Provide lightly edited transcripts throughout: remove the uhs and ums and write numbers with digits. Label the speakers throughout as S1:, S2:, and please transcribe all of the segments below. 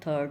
S1: 3।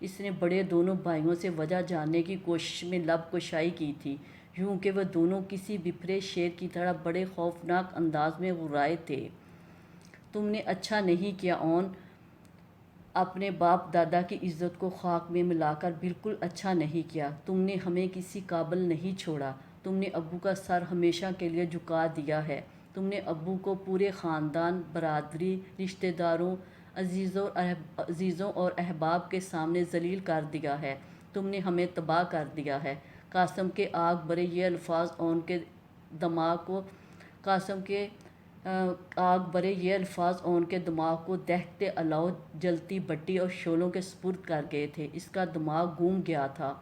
S1: اس نے بڑے دونوں بھائیوں سے وجہ جاننے کی کوشش میں لب کشائی کی تھی، یوں کہ وہ دونوں کسی بپھرے شیر کی طرح بڑے خوفناک انداز میں غرائے تھے۔ تم نے اچھا نہیں کیا اون، اپنے باپ دادا کی عزت کو خاک میں ملا کر بالکل اچھا نہیں کیا۔ تم نے ہمیں کسی قابل نہیں چھوڑا۔ تم نے ابو کا سر ہمیشہ کے لیے جھکا دیا ہے۔ تم نے ابو کو پورے خاندان، برادری، رشتہ داروں، عزیزوں اور احباب کے سامنے ذلیل کر دیا ہے۔ تم نے ہمیں تباہ کر دیا ہے۔ قاسم کے آگ بھرے یہ الفاظ اون کے دماغ کو دہتے الاؤ، جلتی بٹی اور شعلوں کے سپرد کر گئے تھے۔ اس کا دماغ گھوم گیا تھا۔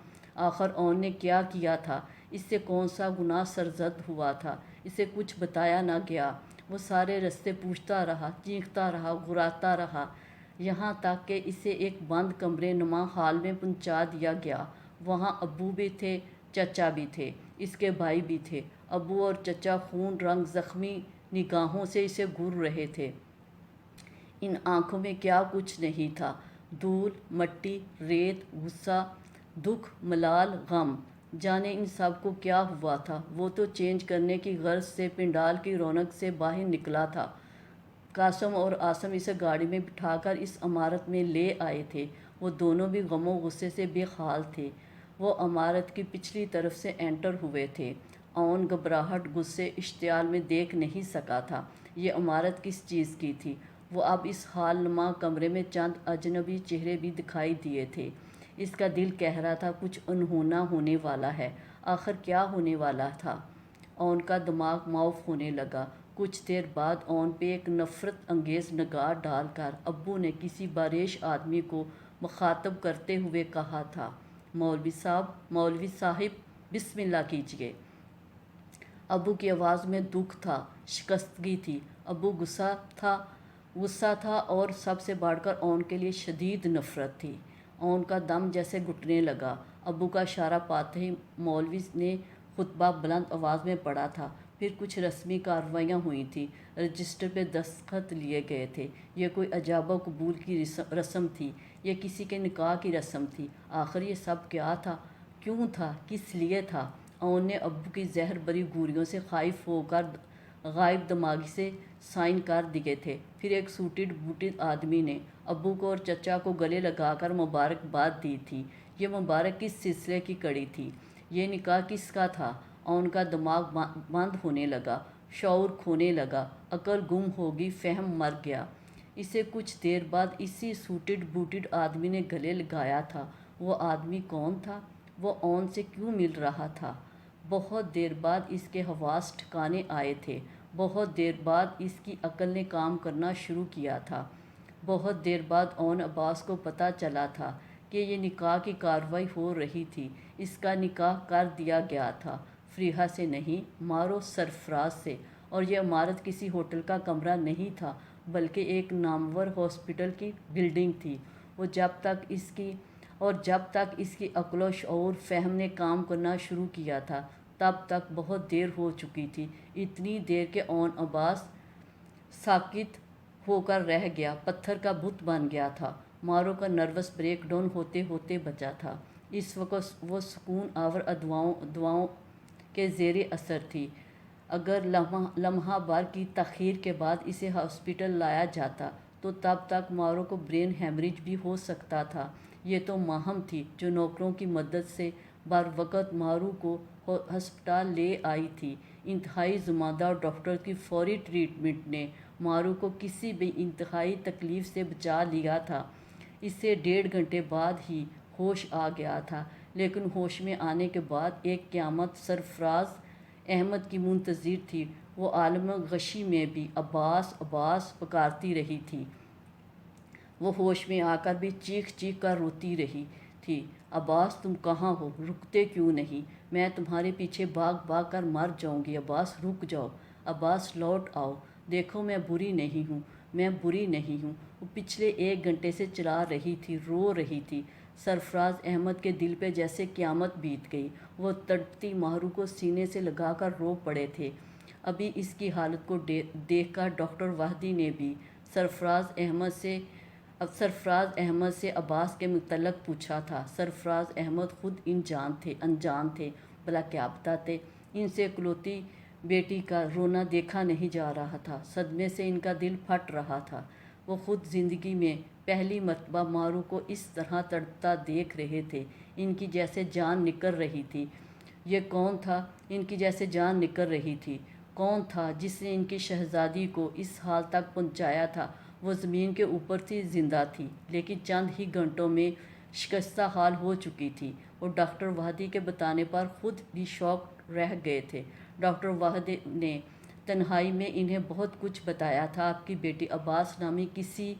S1: آخر اون نے کیا کیا تھا؟ اس سے کون سا گناہ سرزد ہوا تھا؟ اسے کچھ بتایا نہ گیا۔ وہ سارے رستے پوچھتا رہا، چیختا رہا، گھراتا رہا، یہاں تک کہ اسے ایک بند کمرے نما حال میں پہنچا دیا گیا۔ وہاں ابو بھی تھے، چچا بھی تھے، اس کے بھائی بھی تھے۔ ابو اور چچا خون رنگ زخمی نگاہوں سے اسے گھور رہے تھے۔ ان آنکھوں میں کیا کچھ نہیں تھا، دھول، مٹی، ریت، غصہ، دکھ، ملال، غم۔ جانے ان سب کو کیا ہوا تھا۔ وہ تو چینج کرنے کی غرض سے پنڈال کی رونق سے باہر نکلا تھا۔ قاسم اور عاصم اسے گاڑی میں بٹھا کر اس عمارت میں لے آئے تھے۔ وہ دونوں بھی غم و غصے سے بے حال تھے۔ وہ عمارت کی پچھلی طرف سے انٹر ہوئے تھے۔ اون گھبراہٹ، غصے، اشتعال میں دیکھ نہیں سکا تھا یہ عمارت کس چیز کی تھی۔ وہ اب اس حال نما کمرے میں چند اجنبی چہرے بھی دکھائی دیے تھے۔ اس کا دل کہہ رہا تھا کچھ انہونا ہونے والا ہے۔ آخر کیا ہونے والا تھا؟ اون کا دماغ معاف ہونے لگا۔ کچھ دیر بعد اون پہ ایک نفرت انگیز نگاہ ڈال کر ابو نے کسی باریش آدمی کو مخاطب کرتے ہوئے کہا تھا، مولوی صاحب بسم اللہ کیجیے۔ ابو کی آواز میں دکھ تھا، شکستگی تھی۔ ابو غصہ تھا اور سب سے بڑھ کر اون کے لیے شدید نفرت تھی۔ اون کا دم جیسے گھٹنے لگا۔ ابو کا اشارہ پاتے ہی مولوی نے خطبہ بلند آواز میں پڑھا تھا۔ پھر کچھ رسمی کارروائیاں ہوئی تھیں۔ رجسٹر پہ دستخط لیے گئے تھے۔ یہ کوئی ایجاب و قبول کی رسم تھی، یہ کسی کے نکاح کی رسم تھی۔ آخر یہ سب کیا تھا؟ کیوں تھا؟ کس لیے تھا؟ اون نے ابو کی زہر بری گولیوں سے خائف ہو کر غائب دماغی سے سائن کر دیے تھے۔ پھر ایک سوٹڈ بوٹڈ آدمی نے ابو کو اور چچا کو گلے لگا کر مبارکباد دی تھی۔ یہ مبارک کس سلسلے کی کڑی تھی؟ یہ نکاح کس کا تھا؟ اون کا دماغ بند ہونے لگا، شعور کھونے لگا، عقل گم ہوگی، فہم مر گیا۔ اسے کچھ دیر بعد اسی سوٹڈ بوٹڈ آدمی نے گلے لگایا تھا۔ وہ آدمی کون تھا؟ وہ اون سے کیوں مل رہا تھا؟ بہت دیر بعد اس کے حواس ٹھکانے آئے تھے۔ بہت دیر بعد اس کی عقل نے کام کرنا شروع کیا تھا۔ بہت دیر بعد اون عباس کو پتہ چلا تھا کہ یہ نکاح کی کارروائی ہو رہی تھی۔ اس کا نکاح کر دیا گیا تھا، فریحہ سے نہیں، مارو سرفراز سے۔ اور یہ عمارت کسی ہوٹل کا کمرہ نہیں تھا بلکہ ایک نامور ہاسپٹل کی بلڈنگ تھی۔ جب تک اس کی عقل و شعور فہم نے کام کرنا شروع کیا تھا تب تک بہت دیر ہو چکی تھی، اتنی دیر کہ اون عباس ساکت ہو کر رہ گیا، پتھر کا بت بن گیا تھا۔ مارو کا نروس بریک ڈاؤن ہوتے ہوتے بچا تھا۔ اس وقت وہ سکون آور دواؤں کے زیر اثر تھی۔ اگر لمحہ بھر کی تاخیر کے بعد اسے ہاسپٹل لایا جاتا تو تب تک مارو کو برین ہیمریج بھی ہو سکتا تھا۔ یہ تو ماہم تھی جو نوکروں کی مدد سے بروقت مارو کو ہسپتال لے آئی تھی۔ انتہائی زماندار ڈاکٹر کی فوری ٹریٹمنٹ نے مارو کو کسی بھی انتہائی تکلیف سے بچا لیا تھا۔ اسے 1.5 گھنٹے بعد ہی ہوش آ گیا تھا، لیکن ہوش میں آنے کے بعد ایک قیامت سرفراز احمد کی منتظر تھی۔ وہ عالم غشی میں بھی عباس عباس پکارتی رہی تھی۔ وہ ہوش میں آ کر بھی چیخ چیخ کر روتی رہی تھی، عباس تم کہاں ہو؟ رکتے کیوں نہیں؟ میں تمہارے پیچھے بھاگ بھاگ کر مر جاؤں گی۔ عباس رک جاؤ، عباس لوٹ آؤ، دیکھو میں بری نہیں ہوں، میں بری نہیں ہوں۔ وہ پچھلے 1 گھنٹے سے چلا رہی تھی، رو رہی تھی۔ سرفراز احمد کے دل پہ جیسے قیامت بیت گئی۔ وہ تڑپتی مارو کو سینے سے لگا کر رو پڑے تھے۔ ابھی اس کی حالت کو دیکھ کر ڈاکٹر وحدی نے بھی سرفراز احمد سے اب سرفراز احمد سے عباس کے متعلق پوچھا تھا۔ سرفراز احمد خود انجان تھے، بھلا کیا بتاتے۔ ان سے اکلوتی بیٹی کا رونا دیکھا نہیں جا رہا تھا، صدمے سے ان کا دل پھٹ رہا تھا۔ وہ خود زندگی میں پہلی مرتبہ مارو کو اس طرح تڑپتا دیکھ رہے تھے، ان کی جیسے جان نکل رہی تھی۔ یہ کون تھا؟ ان کی جیسے جان نکل رہی تھی۔ کون تھا جس نے ان کی شہزادی کو اس حال تک پہنچایا تھا؟ وہ زمین کے اوپر تھی، زندہ تھی، لیکن چند ہی گھنٹوں میں شکستہ حال ہو چکی تھی۔ اور ڈاکٹر وحدی کے بتانے پر خود بھی شوق رہ گئے تھے۔ ڈاکٹر وحدی نے تنہائی میں انہیں بہت کچھ بتایا تھا۔ آپ کی بیٹی عباس نامی کسی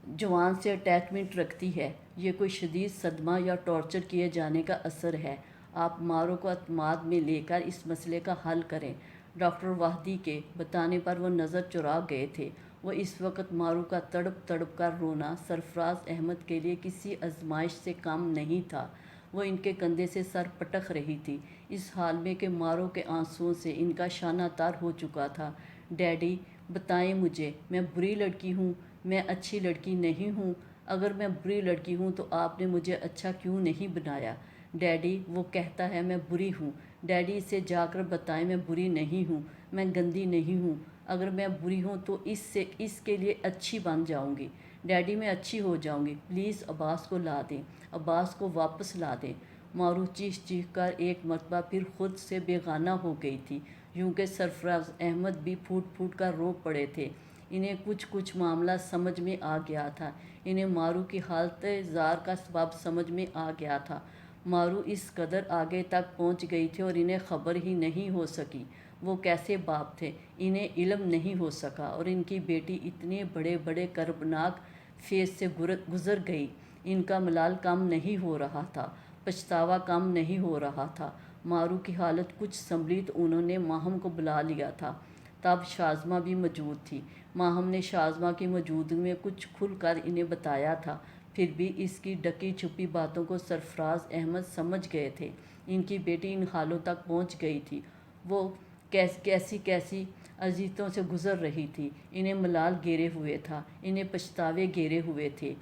S1: جوان سے اٹیچمنٹ رکھتی ہے۔ یہ کوئی شدید صدمہ یا ٹارچر کیے جانے کا اثر ہے۔ آپ مارو کو اعتماد میں لے کر اس مسئلے کا حل کریں۔ ڈاکٹر وحدی کے بتانے پر وہ نظر چرا گئے تھے۔ وہ اس وقت مارو کا تڑپ تڑپ کر رونا سرفراز احمد کے لیے کسی آزمائش سے کم نہیں تھا۔ وہ ان کے کندھے سے سر پٹک رہی تھی، اس حال میں کہ مارو کے آنسوؤں سے ان کا شانہ تار ہو چکا تھا۔ ڈیڈی بتائیں مجھے، میں بری لڑکی ہوں؟ میں اچھی لڑکی نہیں ہوں؟ اگر میں بری لڑکی ہوں تو آپ نے مجھے اچھا کیوں نہیں بنایا؟ ڈیڈی وہ کہتا ہے میں بری ہوں۔ ڈیڈی اسے جا کر بتائیں میں بری نہیں ہوں، میں گندی نہیں ہوں۔ اگر میں بری ہوں تو اس کے لیے اچھی بن جاؤں گی۔ ڈیڈی میں اچھی ہو جاؤں گی، پلیز عباس کو لا دیں، عباس کو واپس لا دیں۔ مارو چیخ چیخ کر ایک مرتبہ پھر خود سے بیگانہ ہو گئی تھی، یوں کہ سرفراز احمد بھی پھوٹ پھوٹ کر رو پڑے تھے۔ انہیں کچھ معاملہ سمجھ میں آ گیا تھا۔ انہیں مارو کی حالت زار کا سبب سمجھ میں آ گیا تھا۔ مارو اس قدر آگے تک پہنچ گئی تھی اور انہیں خبر ہی نہیں ہو سکی۔ وہ کیسے باپ تھے، انہیں علم نہیں ہو سکا، اور ان کی بیٹی اتنے بڑے بڑے کربناک فیز سے گزر گئی۔ ان کا ملال کم نہیں ہو رہا تھا، پچھتاوا کم نہیں ہو رہا تھا۔ مارو کی حالت کچھ سنبھلی تو انہوں نے ماہم کو بلا لیا تھا۔ تب شازمہ بھی موجود تھی۔ ماہم نے شازمہ کی موجودگی میں کچھ کھل کر انہیں بتایا تھا، پھر بھی اس کی ڈکی چھپی باتوں کو سرفراز احمد سمجھ گئے تھے۔ ان کی بیٹی ان حالوں تک پہنچ گئی تھی، وہ کیسی اذیتوں سے گزر رہی تھی۔ انہیں ملال گھیرے ہوئے تھا، انہیں پچھتاوے گھیرے ہوئے تھے۔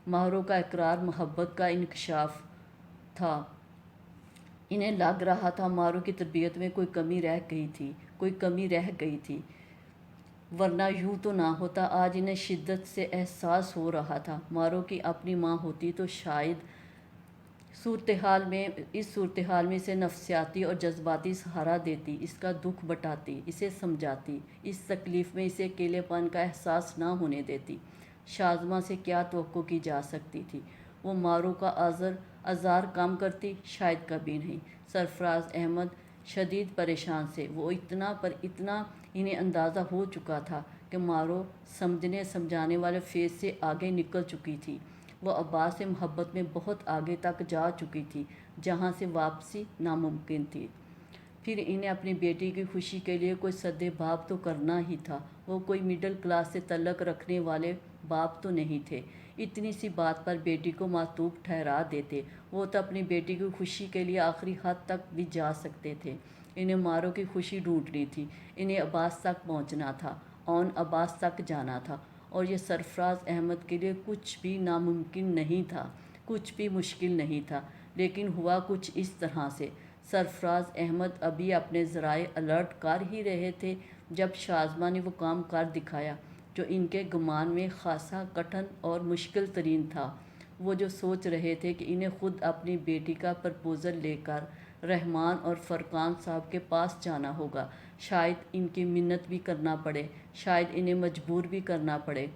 S1: مارو کا اقرار محبت کا انکشاف تھا۔ انہیں لگ رہا تھا مارو کی تربیت میں کوئی کمی رہ گئی تھی، ورنہ یوں تو نہ ہوتا۔ آج انہیں شدت سے احساس ہو رہا تھا، مارو کی اپنی ماں ہوتی تو شاید اس صورتحال میں اسے نفسیاتی اور جذباتی سہارا دیتی، اس کا دکھ بٹاتی، اسے سمجھاتی، اس تکلیف میں اسے اکیلے پن کا احساس نہ ہونے دیتی۔ شازمہ سے کیا توقع کی جا سکتی تھی؟ وہ مارو کا آزار کم کرتی؟ شاید کبھی نہیں۔ سرفراز احمد شدید پریشان تھے۔ وہ اتنا انہیں اندازہ ہو چکا تھا کہ مارو سمجھانے والے فیز سے آگے نکل چکی تھی۔ وہ عباس سے محبت میں بہت آگے تک جا چکی تھی، جہاں سے واپسی ناممکن تھی۔ پھر انہیں اپنی بیٹی کی خوشی کے لیے کوئی سدے باپ تو کرنا ہی تھا۔ وہ کوئی مڈل کلاس سے تعلق رکھنے والے باپ تو نہیں تھے، اتنی سی بات پر بیٹی کو معتوب ٹھہرا دیتے۔ وہ تو اپنی بیٹی کی خوشی کے لیے آخری حد تک بھی جا سکتے تھے۔ انہیں مارو کی خوشی ڈھونڈنی تھی، انہیں عباس تک پہنچنا تھا، عباس تک جانا تھا، اور یہ سرفراز احمد کے لیے کچھ بھی ناممکن نہیں تھا، کچھ بھی مشکل نہیں تھا۔ لیکن ہوا کچھ اس طرح سے۔ سرفراز احمد ابھی اپنے ذرائع الرٹ کر ہی رہے تھے جب شازمہ نے وہ کام کر دکھایا جو ان کے گمان میں خاصا کٹھن اور مشکل ترین تھا۔ وہ جو سوچ رہے تھے کہ انہیں خود اپنی بیٹی کا پرپوزل لے کر رحمان اور فرقان صاحب کے پاس جانا ہوگا، شاید ان کی منت بھی کرنا پڑے، شاید انہیں مجبور بھی کرنا پڑے،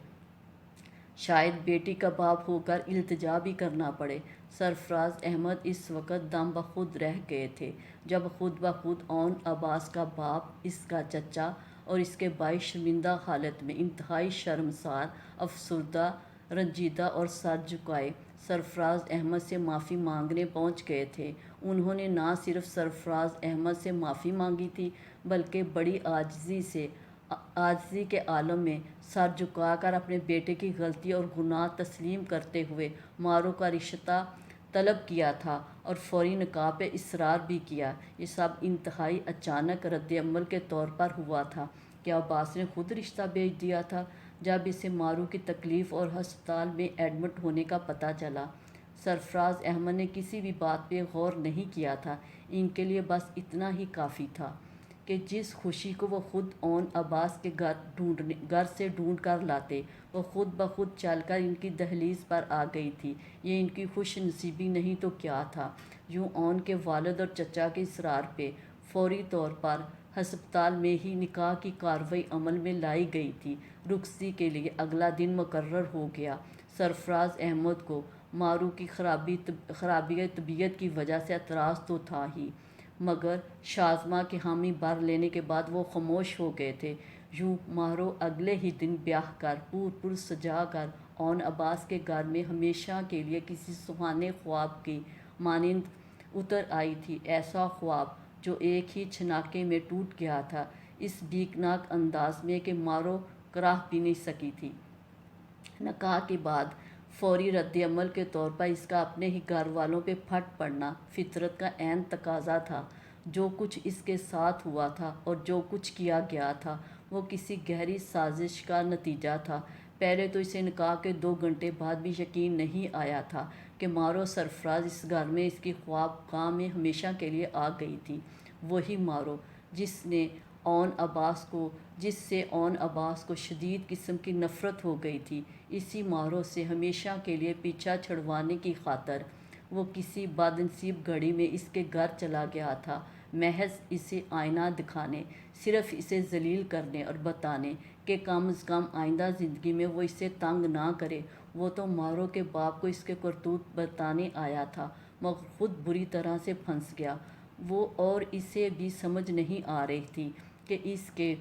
S1: شاید بیٹی کا باپ ہو کر التجا بھی کرنا پڑے۔ سرفراز احمد اس وقت دم بخود رہ گئے تھے، جب خود بخود عباس کا باپ، اس کا چچا اور اس کے بھائی شرمندہ حالت میں، انتہائی شرمسار، افسردہ، رنجیدہ اور سر جھکائے سرفراز احمد سے معافی مانگنے پہنچ گئے تھے۔ انہوں نے نہ صرف سرفراز احمد سے معافی مانگی تھی، بلکہ بڑی عاجزی کے عالم میں سر جھکا کر اپنے بیٹے کی غلطی اور گناہ تسلیم کرتے ہوئے مارو کا رشتہ طلب کیا تھا اور فوری نکاح پہ اصرار بھی کیا۔ یہ سب انتہائی اچانک رد عمل کے طور پر ہوا تھا۔ کیا عباس نے خود رشتہ بھیج دیا تھا؟ جب اسے مارو کی تکلیف اور ہسپتال میں ایڈمٹ ہونے کا پتہ چلا۔ سرفراز احمد نے کسی بھی بات پہ غور نہیں کیا تھا۔ ان کے لیے بس اتنا ہی کافی تھا کہ جس خوشی کو وہ خود اون عباس کے گھر سے ڈھونڈ کر لاتے، وہ خود بخود چل کر ان کی دہلیز پر آ گئی تھی۔ یہ ان کی خوش نصیبی نہیں تو کیا تھا۔ یوں اون کے والد اور چچا کے اصرار پہ فوری طور پر ہسپتال میں ہی نکاح کی کارروائی عمل میں لائی گئی تھی۔ رخصتی کے لیے اگلا دن مقرر ہو گیا۔ سرفراز احمد کو مارو کی خرابی طبیعت کی وجہ سے اعتراض تو تھا ہی، مگر شازمہ کے حامی بھر لینے کے بعد وہ خاموش ہو گئے تھے۔ یوں مارو اگلے ہی دن بیاہ کر پر سجا کر اون عباس کے گھر میں ہمیشہ کے لیے کسی سہانے خواب کی مانند اتر آئی تھی۔ ایسا خواب جو ایک ہی چھناکے میں ٹوٹ گیا تھا، اس بیکناک انداز میں کہ مارو کراہ بھی نہیں سکی تھی۔ نکاح کے بعد فوری رد عمل کے طور پر اس کا اپنے ہی گھر والوں پہ پھٹ پڑنا فطرت کا عین تقاضا تھا۔ جو کچھ اس کے ساتھ ہوا تھا اور جو کچھ کیا گیا تھا وہ کسی گہری سازش کا نتیجہ تھا۔ پہلے تو اسے نکاح کے 2 گھنٹے بعد بھی یقین نہیں آیا تھا کہ مارو سرفراز اس گھر میں اس کی خواب گاہ میں ہمیشہ کے لیے آ گئی تھی۔ وہی مارو جس سے اون عباس کو شدید قسم کی نفرت ہو گئی تھی، اسی مارو سے ہمیشہ کے لیے پیچھا چھڑوانے کی خاطر وہ کسی بدنصیب گھڑی میں اس کے گھر چلا گیا تھا، محض اسے آئینہ دکھانے، صرف اسے ذلیل کرنے اور بتانے کہ کم از کم آئندہ زندگی میں وہ اسے تنگ نہ کرے۔ وہ تو مارو کے باپ کو اس کے کرتوت بتانے آیا تھا، مگر خود بری طرح سے پھنس گیا۔ وہ اور اسے بھی سمجھ نہیں آ رہی تھی کہ اس کے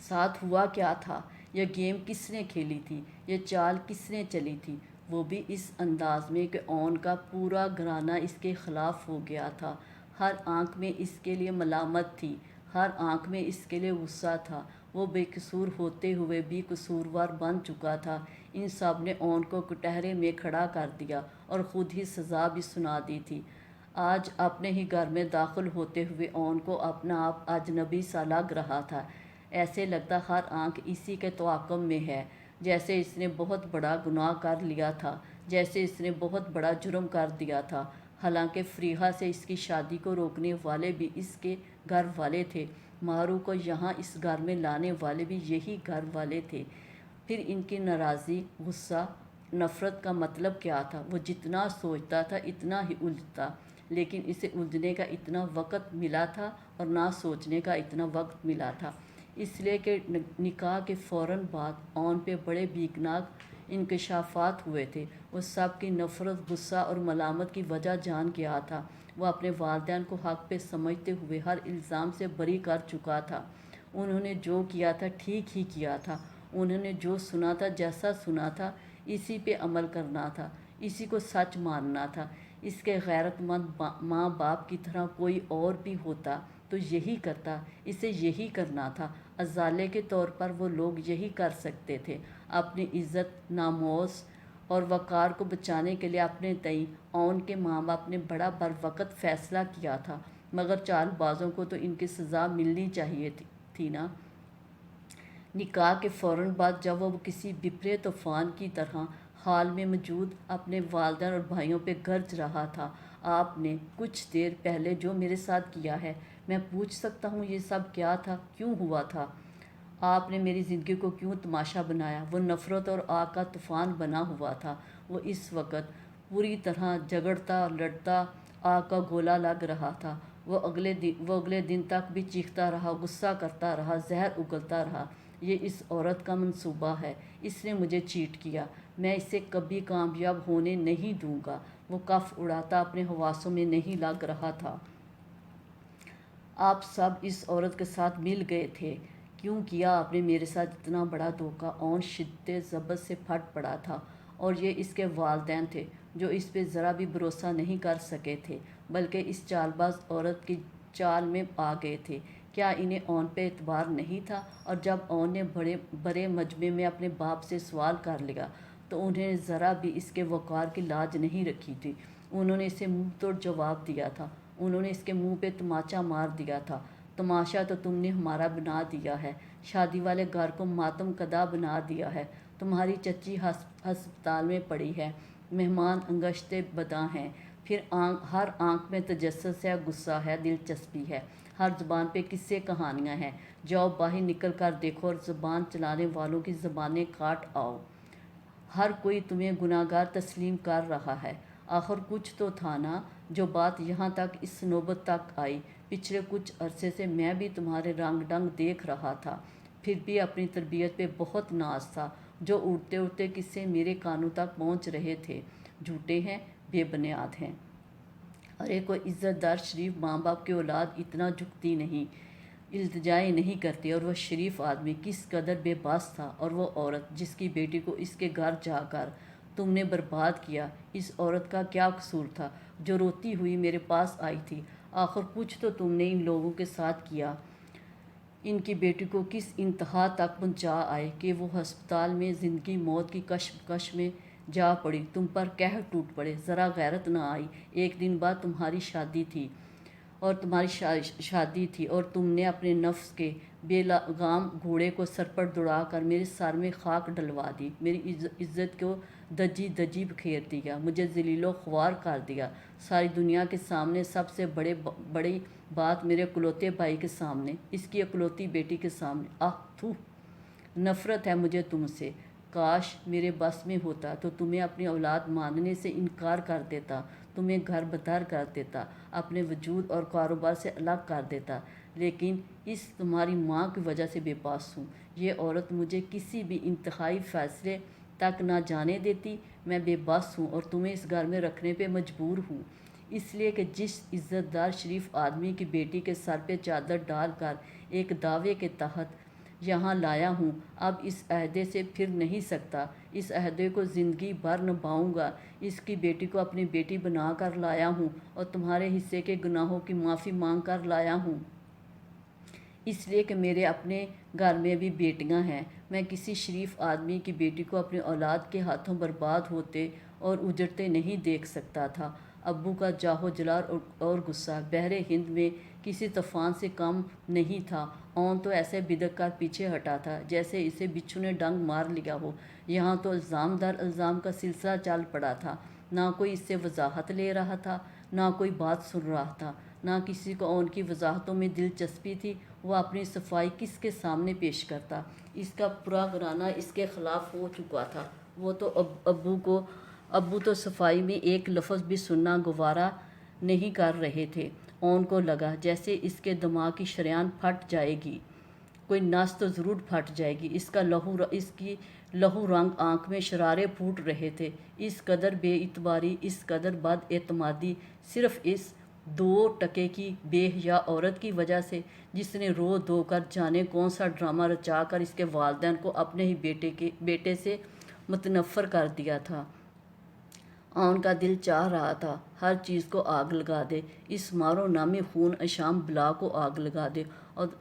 S1: ساتھ ہوا کیا تھا۔ یہ گیم کس نے کھیلی تھی، یہ چال کس نے چلی تھی، وہ بھی اس انداز میں کہ اون کا پورا گھرانہ اس کے خلاف ہو گیا تھا۔ ہر آنکھ میں اس کے لیے ملامت تھی، ہر آنکھ میں اس کے لیے غصہ تھا۔ وہ بے قصور ہوتے ہوئے بھی قصوروار بن چکا تھا۔ ان سب نے اون کو کٹہرے میں کھڑا کر دیا اور خود ہی سزا بھی سنا دی تھی۔ آج اپنے ہی گھر میں داخل ہوتے ہوئے اون کو اپنا آپ اجنبی سا لگ رہا تھا۔ ایسے لگتا ہر آنکھ اسی کے تعاقب میں ہے، جیسے اس نے بہت بڑا گناہ کر لیا تھا، جیسے اس نے بہت بڑا جرم کر دیا تھا۔ حالانکہ فریحہ سے اس کی شادی کو روکنے والے بھی اس کے گھر والے تھے، مارو کو یہاں اس گھر میں لانے والے بھی یہی گھر والے تھے۔ پھر ان کی ناراضی، غصہ، نفرت کا مطلب کیا تھا؟ وہ جتنا سوچتا تھا اتنا ہی الجھتا، لیکن اسے الجھنے کا اتنا وقت ملا تھا اور نہ سوچنے کا اتنا وقت ملا تھا، اس لیے کہ نکاح کے فوراً بعد اون پہ بڑے بیکناک انکشافات ہوئے تھے۔ وہ سب کی نفرت، غصہ اور ملامت کی وجہ جان گیا تھا۔ وہ اپنے والدین کو حق پہ سمجھتے ہوئے ہر الزام سے بری کر چکا تھا۔ انہوں نے جو کیا تھا ٹھیک ہی کیا تھا، انہوں نے جو سنا تھا جیسا سنا تھا اسی پہ عمل کرنا تھا، اسی کو سچ ماننا تھا۔ اس کے غیرت مند ماں باپ کی طرح کوئی اور بھی ہوتا تو یہی کرتا، اسے یہی کرنا تھا۔ ازالے کے طور پر وہ لوگ یہی کر سکتے تھے۔ اپنی عزت، ناموس اور وقار کو بچانے کے لیے اپنے تئیں اون کے ماں باپ نے بڑا بروقت فیصلہ کیا تھا، مگر چال بازوں کو تو ان کی سزا ملنی چاہیے تھی نا۔ نکاح کے فوراً بعد جب وہ کسی بپھرے طوفان کی طرح حال میں موجود اپنے والدین اور بھائیوں پہ گرج رہا تھا، آپ نے کچھ دیر پہلے جو میرے ساتھ کیا ہے، میں پوچھ سکتا ہوں یہ سب کیا تھا، کیوں ہوا تھا؟ آپ نے میری زندگی کو کیوں تماشا بنایا؟ وہ نفرت اور آگ کا طوفان بنا ہوا تھا۔ وہ اس وقت پوری طرح جگڑتا لڑتا آگ کا گولا لگ رہا تھا۔ وہ اگلے دن تک بھی چیختا رہا، غصہ کرتا رہا، زہر اگلتا رہا۔ یہ اس عورت کا منصوبہ ہے، اس نے مجھے چیٹ کیا، میں اسے کبھی کامیاب ہونے نہیں دوں گا۔ وہ کف اڑاتا اپنے حواسوں میں نہیں لگ رہا تھا۔ آپ سب اس عورت کے ساتھ مل گئے تھے، کیوں کیا آپ نے میرے ساتھ اتنا بڑا دھوکہ؟ اون شدت ضبط سے پھٹ پڑا تھا، اور یہ اس کے والدین تھے جو اس پہ ذرا بھی بھروسہ نہیں کر سکے تھے، بلکہ اس چال باز عورت کی چال میں آ گئے تھے۔ کیا انہیں اون پہ اعتبار نہیں تھا؟ اور جب اون نے بڑے مجمع میں اپنے باپ سے سوال کر لیا تو انہوں نے ذرا بھی اس کے وقار کی لاج نہیں رکھی تھی۔ انہوں نے اسے منہ توڑ جواب دیا تھا، انہوں نے اس کے منہ پہ تماچا مار دیا تھا۔ تماشا تو تم نے ہمارا بنا دیا ہے، شادی والے گھر کو ماتم کدا بنا دیا ہے۔ تمہاری چچی ہسپتال میں پڑی ہے، مہمان انگشتے بداں ہیں، پھر ہر آنکھ میں تجسس ہے، غصہ ہے، دلچسپی ہے، ہر زبان پہ قصے کہانیاں ہیں۔ جاؤ باہر نکل کر دیکھو اور زبان چلانے والوں کی زبانیں کاٹ آؤ۔ ہر کوئی تمہیں گناہگار تسلیم کر رہا ہے۔ آخر کچھ تو تھا نا جو بات یہاں تک اس نوبت تک آئی۔ پچھلے کچھ عرصے سے میں بھی تمہارے رنگ ڈنگ دیکھ رہا تھا، پھر بھی اپنی تربیت پہ بہت ناز تھا۔ جو اڑتے اڑتے قصے میرے کانوں تک پہنچ رہے تھے جھوٹے ہیں، بے بنیاد ہیں۔ ارے کوئی عزت دار شریف ماں باپ کی اولاد اتنا جھکتی نہیں، التجائیں نہیں کرتی، اور وہ شریف آدمی کس قدر بے بس تھا، اور وہ عورت جس کی بیٹی کو اس کے گھر جا کر تم نے برباد کیا، اس عورت کا کیا قصور تھا جو روتی ہوئی میرے پاس آئی تھی؟ آخر کچھ تو تم نے ان لوگوں کے ساتھ کیا، ان کی بیٹی کو کس انتہا تک پہنچا آئے کہ وہ ہسپتال میں زندگی موت کی کشمکش میں جا پڑی، تم پر قہر ٹوٹ پڑے، ذرا غیرت نہ آئی؟ ایک دن بعد تمہاری شادی تھی اور تم نے اپنے نفس کے بے لگام گھوڑے کو سر پر دوڑا کر میرے سر میں خاک ڈلوا دی، میری عزت کو دجی دجی بکھیر دیا، مجھے ذلیل و خوار کر دیا، ساری دنیا کے سامنے، سب سے بڑی بات میرے اکلوتے بھائی کے سامنے، اس کی اکلوتی بیٹی کے سامنے۔ آہ تھو، نفرت ہے مجھے تم سے۔ کاش میرے بس میں ہوتا تو تمہیں اپنی اولاد ماننے سے انکار کر دیتا، تمہیں گھر بدر کر دیتا، اپنے وجود اور کاروبار سے الگ کر دیتا، لیکن اس تمہاری ماں کی وجہ سے بے بس ہوں۔ یہ عورت مجھے کسی بھی انتہائی فیصلے تک نہ جانے دیتی، میں بے بس ہوں اور تمہیں اس گھر میں رکھنے پہ مجبور ہوں، اس لیے کہ جس عزت دار شریف آدمی کی بیٹی کے سر پہ چادر ڈال کر ایک دعوے کے تحت یہاں لایا ہوں، اب اس عہدے سے پھر نہیں سکتا، اس عہدے کو زندگی بھر نبھاؤں گا، اس کی بیٹی کو اپنی بیٹی بنا کر لایا ہوں اور تمہارے حصے کے گناہوں کی معافی مانگ کر لایا ہوں، اس لیے کہ میرے اپنے گھر میں بھی بیٹیاں ہیں۔ میں کسی شریف آدمی کی بیٹی کو اپنی اولاد کے ہاتھوں برباد ہوتے اور اجڑتے نہیں دیکھ سکتا تھا۔ ابو کا جاہو جلال اور غصہ بحر ہند میں کسی طوفان سے کم نہیں تھا، اون تو ایسے بدک کر پیچھے ہٹا تھا جیسے اسے بچھو نے ڈنگ مار لیا ہو۔ یہاں تو الزام در الزام کا سلسلہ چل پڑا تھا، نہ کوئی اس سے وضاحت لے رہا تھا، نہ کوئی بات سن رہا تھا، نہ کسی کو اون کی وضاحتوں میں دلچسپی تھی۔ وہ اپنی صفائی کس کے سامنے پیش کرتا؟ اس کا پورا گھرانہ اس کے خلاف ہو چکا تھا۔ وہ تو ابو تو صفائی میں ایک لفظ بھی سننا گوارا نہیں کر رہے تھے۔ اون کو لگا جیسے اس کے دماغ کی شریان پھٹ جائے گی، کوئی نس تو ضرور پھٹ جائے گی۔ اس کی لہو رنگ آنکھ میں شرارے پھوٹ رہے تھے۔ اس قدر بے اعتباری، اس قدر بد اعتمادی، صرف اس 2 ٹکے کی بے حیا عورت کی وجہ سے جس نے رو دھو کر جانے کون سا ڈرامہ رچا کر اس کے والدین کو اپنے ہی بیٹے سے متنفر کر دیا تھا۔ اون کا دل چاہ رہا تھا ہر چیز کو آگ لگا دے، اس مارو نامی خون اشام بلا کو آگ لگا دے،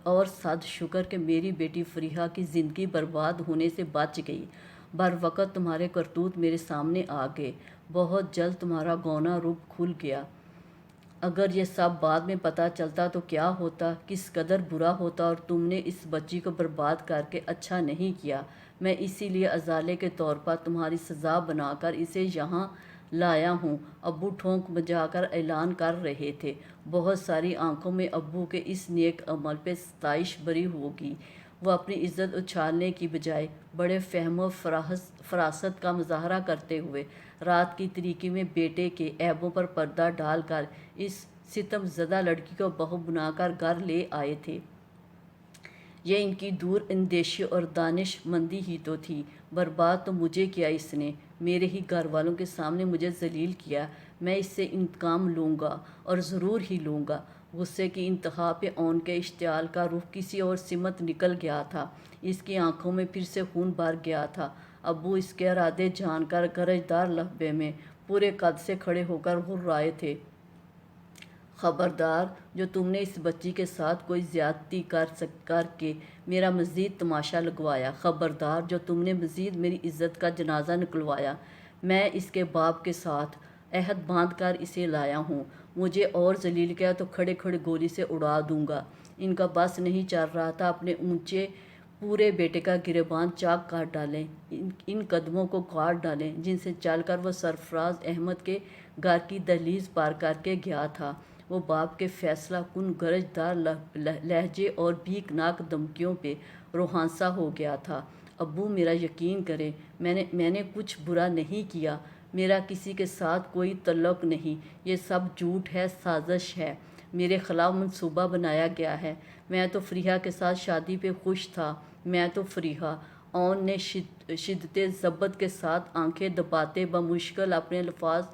S1: اور صد شکر کہ میری بیٹی فریحہ کی زندگی برباد ہونے سے بچ گئی۔ بروقت تمہارے کرتوت میرے سامنے آ گئے، بہت جلد تمہارا گونا رخ کھل گیا۔ اگر یہ سب بعد میں پتہ چلتا تو کیا ہوتا، کس قدر برا ہوتا، اور تم نے اس بچی کو برباد کر کے اچھا نہیں کیا۔ میں اسی لیے ازالے کے طور پر تمہاری سزا بنا کر اسے یہاں لایا ہوں۔ ابو ٹھونک بجا کر اعلان کر رہے تھے۔ بہت ساری آنکھوں میں ابو کے اس نیک عمل پہ ستائش بھری ہوگی۔ وہ اپنی عزت اچھالنے کی بجائے بڑے فہم و فراست کا مظاہرہ کرتے ہوئے رات کی تاریکی میں بیٹے کے عیبوں پر پردہ ڈال کر اس ستم زدہ لڑکی کو بہو بنا کر گھر لے آئے تھے۔ یہ ان کی دور اندیشی اور دانش مندی ہی تو تھی۔ برباد تو مجھے کیا اس نے، میرے ہی گھر والوں کے سامنے مجھے ذلیل کیا۔ میں اس سے انتقام لوں گا اور ضرور ہی لوں گا۔ غصے کی انتہا پہ اون کے اشتعال کا رخ کسی اور سمت نکل گیا تھا، اس کی آنکھوں میں پھر سے خون بھر گیا تھا۔ ابو اس کے ارادے جان کر گرجدار لہجے میں پورے قد سے کھڑے ہو کر غرائے تھے۔ خبردار جو تم نے اس بچی کے ساتھ کوئی زیادتی کر کے میرا مزید تماشا لگوایا، خبردار جو تم نے مزید میری عزت کا جنازہ نکلوایا۔ میں اس کے باپ کے ساتھ عہد باندھ کر اسے لایا ہوں، مجھے اور ذلیل کیا تو کھڑے کھڑے گولی سے اڑا دوں گا۔ ان کا بس نہیں چل رہا تھا اپنے اونچے پورے بیٹے کا گریباں چاک کاٹ ڈالیں، ان قدموں کو کاٹ ڈالیں جن سے چل کر وہ سرفراز احمد کے گھر کی دہلیز پار کر کے گیا تھا۔ وہ باپ کے فیصلہ کن گرج دار لہجے اور بھیک ناک دھمکیوں پہ روحانسا ہو گیا تھا۔ ابو میرا یقین کریں، میں نے کچھ برا نہیں کیا، میرا کسی کے ساتھ کوئی تعلق نہیں، یہ سب جھوٹ ہے، سازش ہے، میرے خلاف منصوبہ بنایا گیا ہے۔ میں تو فریحہ کے ساتھ شادی پہ خوش تھا، میں تو فریحہ۔ اون نے شدت ضبط کے ساتھ آنکھیں دباتے بمشکل اپنے الفاظ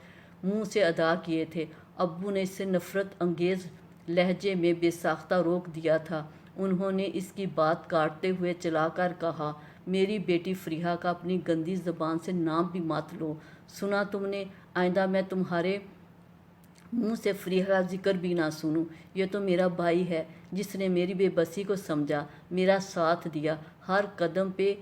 S1: منہ سے ادا کیے تھے۔ ابو نے اسے نفرت انگیز لہجے میں بے ساختہ روک دیا تھا۔ انہوں نے اس کی بات کاٹتے ہوئے چلا کر کہا، میری بیٹی فریحہ کا اپنی گندی زبان سے نام بھی مت لو، سنا تم نے؟ آئندہ میں تمہارے منہ سے فریحہ کا ذکر بھی نہ سنوں۔ یہ تو میرا بھائی ہے جس نے میری بے بسی کو سمجھا، میرا ساتھ دیا، ہر قدم پہ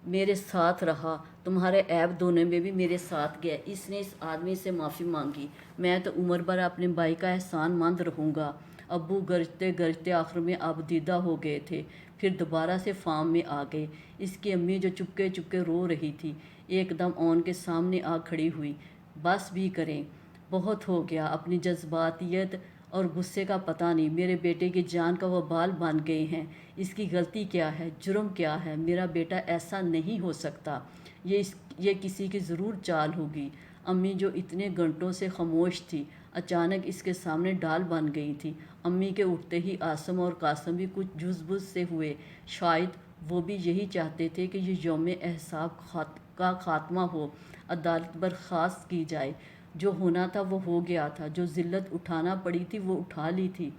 S1: میرے ساتھ رہا، تمہارے عیب دھونے میں بھی میرے ساتھ گیا۔ اس نے اس آدمی سے معافی مانگی، میں تو عمر بھر اپنے بھائی کا احسان مند رہوں گا۔ ابو گرجتے گرجتے آخر میں آبدیدہ ہو گئے تھے، پھر دوبارہ سے فارم میں آ گئے۔ اس کی امی جو چپکے چپکے رو رہی تھی، ایک دم اون کے سامنے آ کھڑی ہوئی۔ بس بھی کریں، بہت ہو گیا، اپنی جذباتیت اور غصے کا پتہ نہیں، میرے بیٹے کی جان کا وبال بن گئے ہیں۔ اس کی غلطی کیا ہے، جرم کیا ہے؟ میرا بیٹا ایسا نہیں ہو سکتا، یہ کسی کی ضرور چال ہوگی۔ امی جو اتنے گھنٹوں سے خاموش تھی، اچانک اس کے سامنے ڈال بن گئی تھی۔ امی کے اٹھتے ہی عاصم اور قاسم بھی کچھ جز بز سے ہوئے، شاید وہ بھی یہی چاہتے تھے کہ یہ یوم احساب کا خاتمہ ہو، عدالت برخاست کی جائے۔ جو ہونا تھا وہ ہو گیا تھا، جو ذلت اٹھانا پڑی تھی وہ اٹھا لی تھی،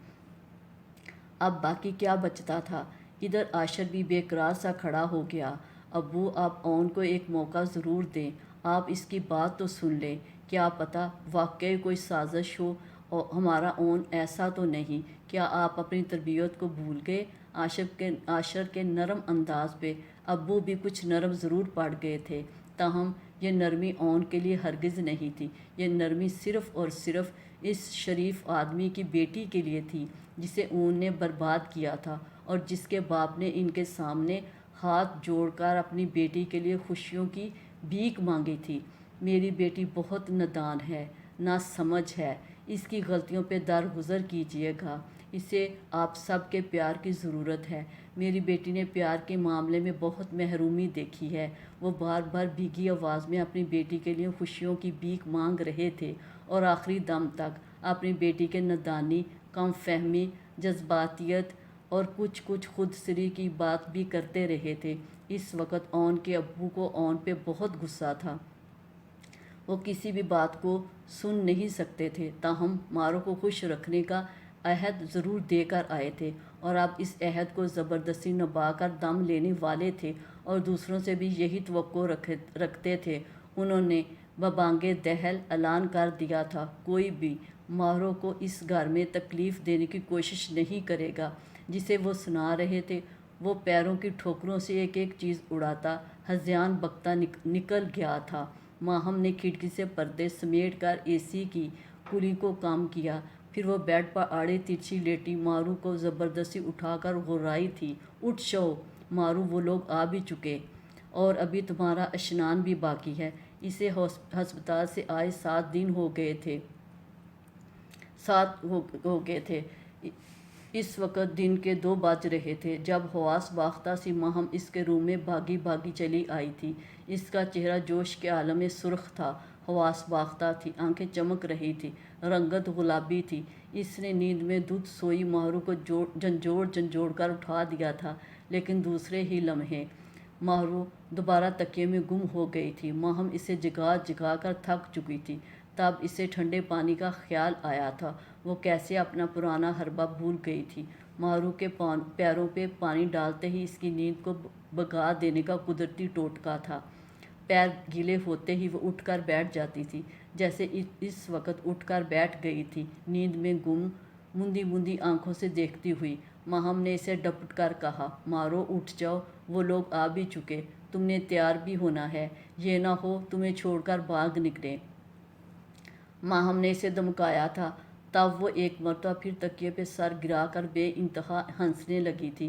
S1: اب باقی کیا بچتا تھا؟ ادھر عاشر بھی بے قرار سا کھڑا ہو گیا۔ ابو آپ اون کو ایک موقع ضرور دیں، آپ اس کی بات تو سن لیں، کیا پتہ واقعی کوئی سازش ہو، ہمارا اون ایسا تو نہیں۔ کیا آپ اپنی تربیت کو بھول گئے؟ عاشر کے نرم انداز پہ ابو بھی کچھ نرم ضرور پڑ گئے تھے، تاہم یہ نرمی اون کے لیے ہرگز نہیں تھی۔ یہ نرمی صرف اور صرف اس شریف آدمی کی بیٹی کے لیے تھی جسے اون نے برباد کیا تھا، اور جس کے باپ نے ان کے سامنے ہاتھ جوڑ کر اپنی بیٹی کے لیے خوشیوں کی بھیک مانگی تھی۔ میری بیٹی بہت نادان ہے، ناسمجھ ہے، اس کی غلطیوں پہ درگزر کیجیے گا، اسے آپ سب کے پیار کی ضرورت ہے۔ میری بیٹی نے پیار کے معاملے میں بہت محرومی دیکھی ہے۔ وہ بار بار بھیگی آواز میں اپنی بیٹی کے لیے خوشیوں کی بھیک مانگ رہے تھے، اور آخری دم تک اپنی بیٹی کے نادانی، کم فہمی، جذباتیت اور کچھ خود سری کی بات بھی کرتے رہے تھے۔ اس وقت اون کے ابو کو اون پہ بہت غصہ تھا۔ وہ کسی بھی بات کو سن نہیں سکتے تھے، تاہم مارو کو خوش رکھنے کا عہد ضرور دے کر آئے تھے، اور اب اس عہد کو زبردستی نبھا کر دم لینے والے تھے، اور دوسروں سے بھی یہی توقع رکھتے تھے۔ انہوں نے ببانگ دہل اعلان کر دیا تھا، کوئی بھی مارو کو اس گھر میں تکلیف دینے کی کوشش نہیں کرے گا۔ جسے وہ سنا رہے تھے وہ پیروں کی ٹھوکروں سے ایک ایک چیز اڑاتا، ہذیان بکتا نکل گیا تھا۔ ماہم نے کھڑکی سے پردے سمیٹ کر اے سی کی کولنگ کو کم کیا، پھر وہ بیڈ پر آڑے ترچھی لیٹی مارو کو زبردستی اٹھا کر غرائی تھی، اٹھ جاؤ مارو، وہ لوگ آ بھی چکے، اور ابھی تمہارا اشنان بھی باقی ہے۔ اسے ہسپتال سے آئے 7 دن ہو گئے تھے۔ اس وقت دن کے 2 بج رہے تھے جب حواس باختہ سی ماہم اس کے روم میں بھاگی بھاگی چلی آئی تھی۔ اس کا چہرہ جوش کے عالم میں سرخ تھا، حواس باختہ تھی، آنکھیں چمک رہی تھی، رنگت گلابی تھی۔ اس نے نیند میں دھت سوئی مارو کو جھنجھوڑ کر اٹھا دیا تھا، لیکن دوسرے ہی لمحے مارو دوبارہ تکیے میں گم ہو گئی تھی۔ ماہم اسے جگا جگا کر تھک چکی تھی۔ تب اسے ٹھنڈے پانی کا خیال آیا تھا، وہ کیسے اپنا پرانا حربہ بھول گئی تھی۔ مارو کے پیروں پہ پانی ڈالتے ہی اس کی نیند کو بھگا دینے کا قدرتی ٹوٹکا تھا۔ پیر گیلے ہوتے ہی وہ اٹھ کر بیٹھ جاتی تھی، جیسے اس وقت اٹھ کر بیٹھ گئی تھی، نیند میں گم، موندی آنکھوں سے دیکھتی ہوئی۔ ماہم نے اسے ڈپٹ کر کہا، مارو اٹھ جاؤ، وہ لوگ آ بھی چکے، تم نے تیار بھی ہونا ہے، یہ نہ ہو تمہیں چھوڑ کر بھاگ نکلیں۔ ماہم نے اسے دھمکایا تھا، تب وہ ایک مرتبہ پھر تکیے پہ سر گرا کر بے انتہا ہنسنے لگی تھی۔